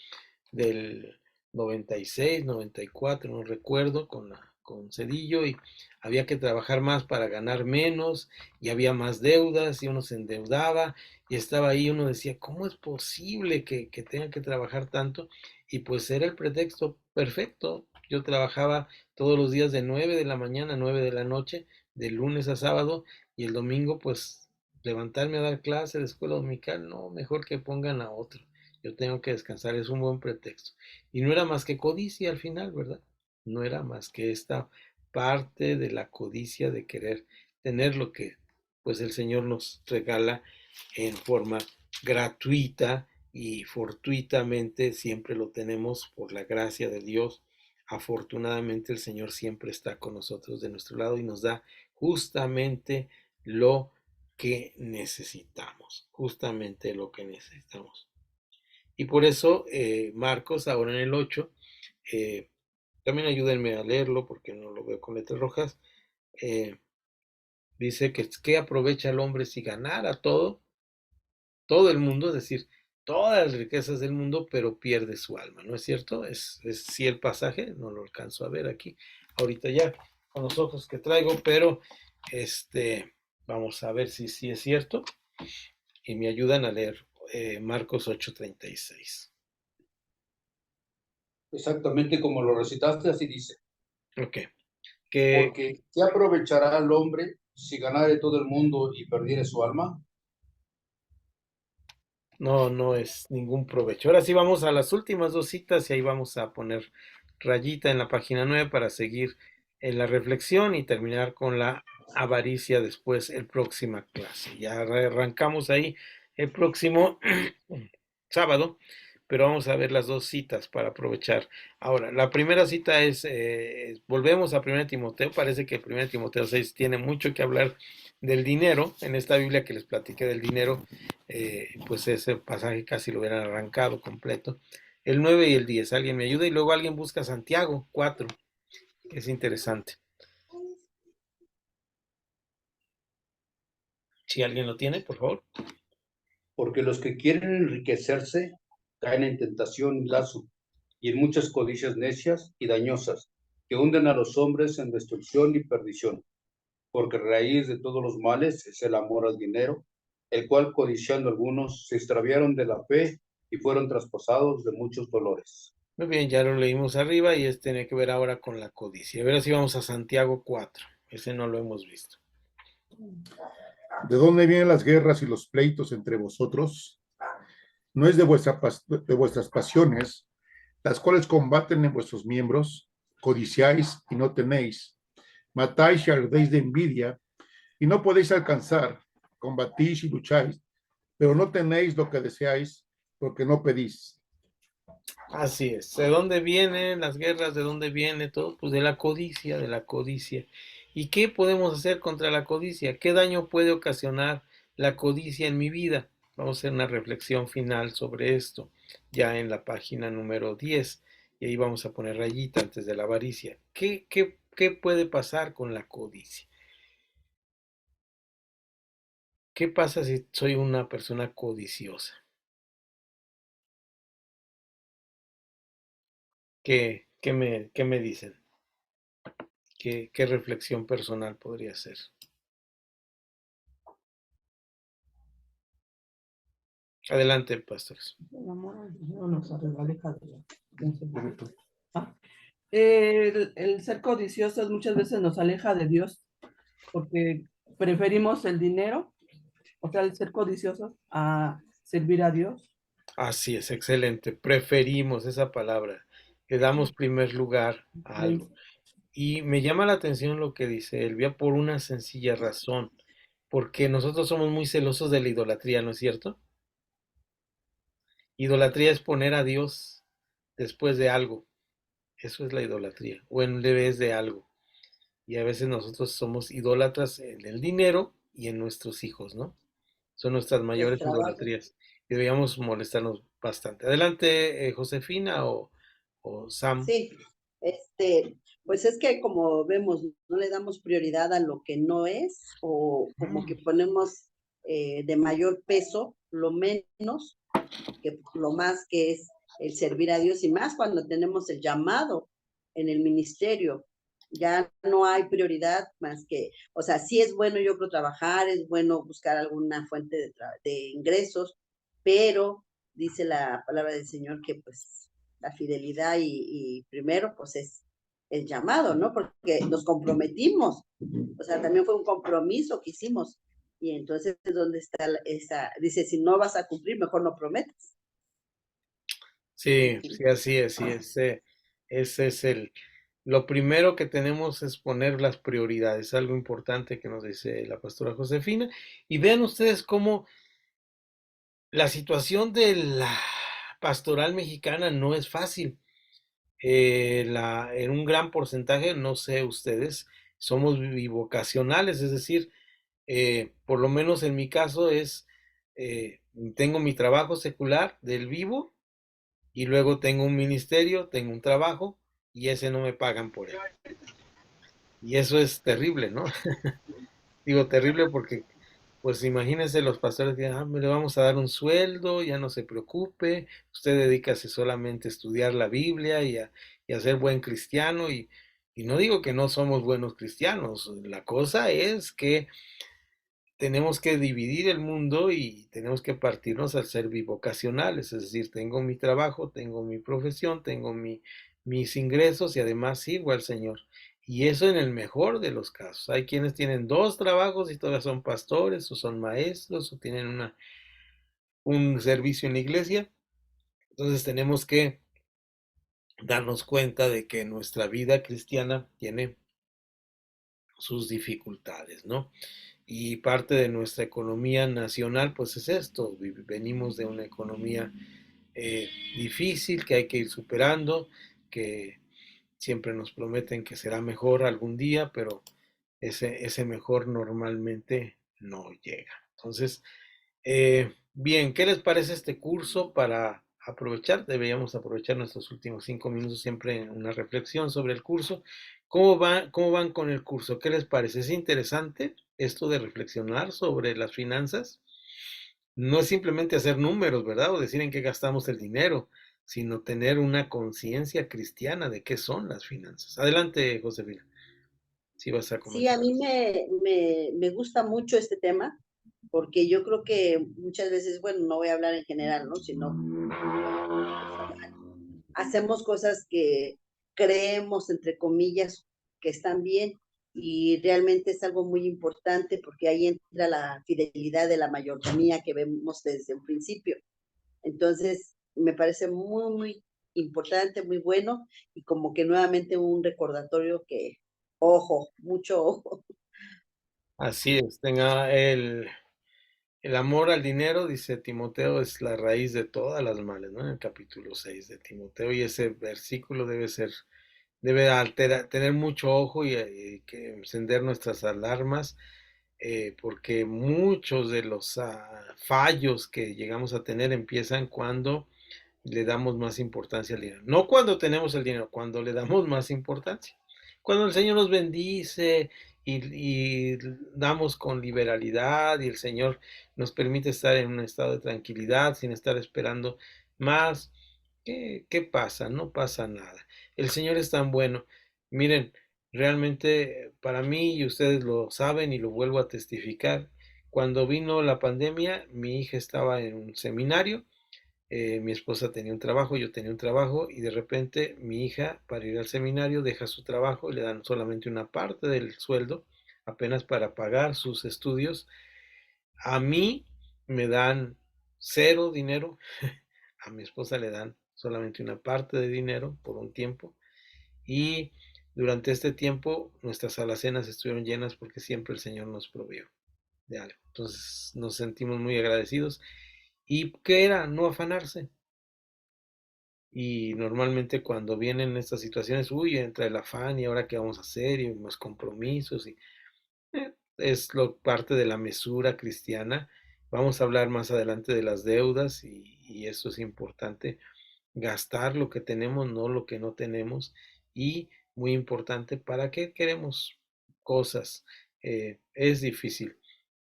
del 96, 94, no recuerdo, con Cedillo, y había que trabajar más para ganar menos y había más deudas y uno se endeudaba y estaba ahí, uno decía, ¿cómo es posible que tenga que trabajar tanto? Y pues era el pretexto perfecto. Yo trabajaba todos los días de 9 de la mañana a 9 de la noche, de lunes a sábado, y el domingo pues levantarme a dar clase de escuela dominical, no, mejor que pongan a otro. Yo tengo que descansar, es un buen pretexto. Y no era más que codicia al final, ¿verdad? No era más que esta parte de la codicia de querer tener lo que pues el Señor nos regala en forma gratuita y fortuitamente siempre lo tenemos por la gracia de Dios. Afortunadamente el Señor siempre está con nosotros de nuestro lado y nos da justamente lo que necesitamos, justamente lo que necesitamos. Y por eso Marcos, ahora en el 8, también ayúdenme a leerlo porque no lo veo con letras rojas, dice que ¿qué aprovecha el hombre si ganara todo el mundo? Es decir, todas las riquezas del mundo, pero pierde su alma, ¿no es cierto? Es sí el pasaje, no lo alcanzo a ver aquí, ahorita ya con los ojos que traigo, pero vamos a ver si sí es cierto y me ayudan a leer Marcos 8:36. Exactamente como lo recitaste, así dice. Ok. Que Porque ¿qué aprovechará el hombre si ganare todo el mundo y perdiere su alma? no es ningún provecho. Ahora sí vamos a las últimas dos citas y ahí vamos a poner rayita en la página 9 para seguir en la reflexión y terminar con la avaricia después el próxima clase. Ya arrancamos ahí el próximo sábado, pero vamos a ver las dos citas para aprovechar. Ahora, la primera cita es, volvemos a 1 Timoteo, parece que 1 Timoteo 6 tiene mucho que hablar del dinero. En esta Biblia que les platiqué del dinero, pues ese pasaje casi lo hubieran arrancado completo. El 9 y el 10, alguien me ayuda, y luego alguien busca Santiago 4, que es interesante. Si alguien lo tiene, por favor. Porque los que quieren enriquecerse caen en tentación y lazo, y en muchas codicias necias y dañosas, que hunden a los hombres en destrucción y perdición. Porque raíz de todos los males es el amor al dinero, el cual codiciando algunos se extraviaron de la fe y fueron traspasados de muchos dolores. Muy bien, ya lo leímos arriba y tiene que ver ahora con la codicia. A ver si vamos a Santiago 4. Ese no lo hemos visto. ¿De dónde vienen las guerras y los pleitos entre vosotros? ¿No es de vuestras pasiones, las cuales combaten en vuestros miembros? Codiciáis y no tenéis, matáis y ardéis de envidia y no podéis alcanzar, combatís y lucháis, pero no tenéis lo que deseáis porque no pedís. Así es. ¿De dónde vienen las guerras? ¿De dónde viene todo? Pues de la codicia, de la codicia. ¿Y qué podemos hacer contra la codicia? ¿Qué daño puede ocasionar la codicia en mi vida? Vamos a hacer una reflexión final sobre esto, ya en la página número 10. Y ahí vamos a poner rayita antes de la avaricia. ¿Qué puede pasar con la codicia? ¿Qué pasa si soy una persona codiciosa? ¿Qué me dicen? ¿Qué reflexión personal podría ser? Adelante, pastores. El amor al dinero nos aleja de la el ser codiciosos muchas veces nos aleja de Dios porque preferimos el dinero, o sea, el ser codiciosos a servir a Dios. Así es, excelente. Preferimos esa palabra. Le damos primer lugar a algo. Y me llama la atención lo que dice Elvia por una sencilla razón, porque nosotros somos muy celosos de la idolatría, ¿no es cierto? Idolatría es poner a Dios después de algo. Eso es la idolatría, o en vez de algo. Y a veces nosotros somos idólatras en el dinero y en nuestros hijos, ¿no? Son nuestras Del mayores trabajo. idolatrías. Y deberíamos molestarnos bastante. Adelante, Josefina o Sam. Sí, pues es que como vemos, no le damos prioridad a lo que no es, o como que ponemos de mayor peso lo menos que lo más, que es el servir a Dios, y más cuando tenemos el llamado en el ministerio. Ya no hay prioridad más que, o sea, sí es bueno, yo creo, trabajar, es bueno buscar alguna fuente de ingresos, pero dice la palabra del Señor que pues la fidelidad y primero pues es el llamado, ¿no? Porque nos comprometimos, o sea, también fue un compromiso que hicimos, y entonces, ¿dónde está esa? Dice, si no vas a cumplir, mejor no prometas. Sí, sí, así es, sí, ese es lo primero que tenemos es poner las prioridades, algo importante que nos dice la pastora Josefina. Y vean ustedes cómo La situación de la pastoral mexicana no es fácil. En un gran porcentaje, no sé ustedes, somos bivocacionales, es decir, por lo menos en mi caso tengo mi trabajo secular del vivo y luego tengo un ministerio, tengo un trabajo y ese no me pagan por él. Y eso es terrible, ¿no? Digo terrible porque, pues imagínense los pastores que le vamos a dar un sueldo, ya no se preocupe, usted dedícase solamente a estudiar la Biblia y a ser buen cristiano. Y no digo que no somos buenos cristianos, la cosa es que tenemos que dividir el mundo y tenemos que partirnos al ser bivocacionales, es decir, tengo mi trabajo, tengo mi profesión, tengo mis ingresos y además sirvo al Señor. Y eso en el mejor de los casos. Hay quienes tienen 2 trabajos y todavía son pastores o son maestros o tienen un servicio en la iglesia. Entonces tenemos que darnos cuenta de que nuestra vida cristiana tiene sus dificultades, ¿no? Y parte de nuestra economía nacional, pues es esto, venimos de una economía difícil que hay que ir superando, que siempre nos prometen que será mejor algún día, pero ese mejor normalmente no llega. Entonces, bien, ¿qué les parece este curso para aprovechar? Deberíamos aprovechar nuestros últimos 5 minutos siempre en una reflexión sobre el curso. ¿Cómo van con el curso? ¿Qué les parece? ¿Es interesante esto de reflexionar sobre las finanzas? No es simplemente hacer números, ¿verdad? O decir en qué gastamos el dinero, sino tener una conciencia cristiana de qué son las finanzas. Adelante, Josefina, si vas a Sí, a comentar. mí me gusta mucho este tema, porque yo creo que muchas veces, bueno, no voy a hablar en general, ¿no? Sino hacemos cosas que creemos, entre comillas, que están bien, y realmente es algo muy importante porque ahí entra la fidelidad de la mayordomía que vemos desde un principio. Entonces, me parece muy, muy importante, muy bueno, y como que nuevamente un recordatorio que, ojo, mucho ojo. Así es, tenga el amor al dinero, dice Timoteo, es la raíz de todas las males, ¿no? En el capítulo 6 de Timoteo, y ese versículo debe tener mucho ojo y que encender nuestras alarmas, porque muchos de los fallos que llegamos a tener empiezan cuando le damos más importancia al dinero. No cuando tenemos el dinero, cuando le damos más importancia. Cuando el Señor nos bendice y damos con liberalidad y el Señor nos permite estar en un estado de tranquilidad sin estar esperando más. ¿Qué pasa? No pasa nada. El Señor es tan bueno. Miren, realmente para mí, y ustedes lo saben y lo vuelvo a testificar, cuando vino la pandemia, mi hija estaba en un seminario, mi esposa tenía un trabajo, yo tenía un trabajo y de repente mi hija para ir al seminario deja su trabajo y le dan solamente una parte del sueldo apenas para pagar sus estudios. A mí me dan 0 dinero, a mi esposa le dan solamente una parte de dinero por un tiempo y durante este tiempo nuestras alacenas estuvieron llenas porque siempre el Señor nos proveyó de algo. Entonces nos sentimos muy agradecidos. ¿Y qué era? No afanarse. Y normalmente cuando vienen estas situaciones, uy, entra el afán y ahora qué vamos a hacer y más compromisos y es parte de la mesura cristiana. Vamos a hablar más adelante de las deudas y eso es importante, gastar lo que tenemos, no lo que no tenemos y muy importante, ¿para qué queremos cosas? Es difícil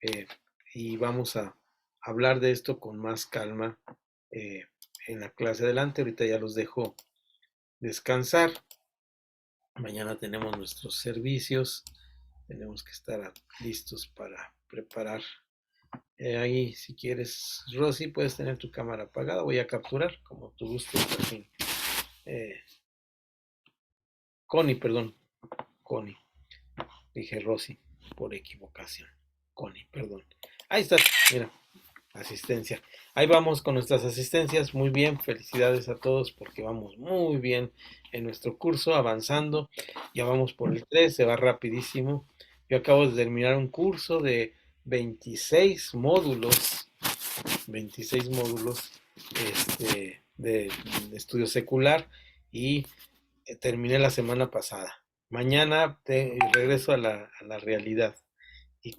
eh, y vamos a hablar de esto con más calma eh, en la clase adelante. Ahorita ya los dejo descansar. Mañana tenemos nuestros servicios. Tenemos que estar listos para preparar. Ahí, si quieres, Rosy, puedes tener tu cámara apagada. Voy a capturar, como tú gustes. Connie, perdón. Connie. Dije Rosy por equivocación. Connie, perdón. Ahí está, mira, asistencia. Ahí vamos con nuestras asistencias. Muy bien, felicidades a todos porque vamos muy bien en nuestro curso, avanzando. Ya vamos por el 3, se va rapidísimo. Yo acabo de terminar un curso de 26 módulos 26 módulos de estudio secular y terminé la semana pasada. Mañana regreso a la realidad.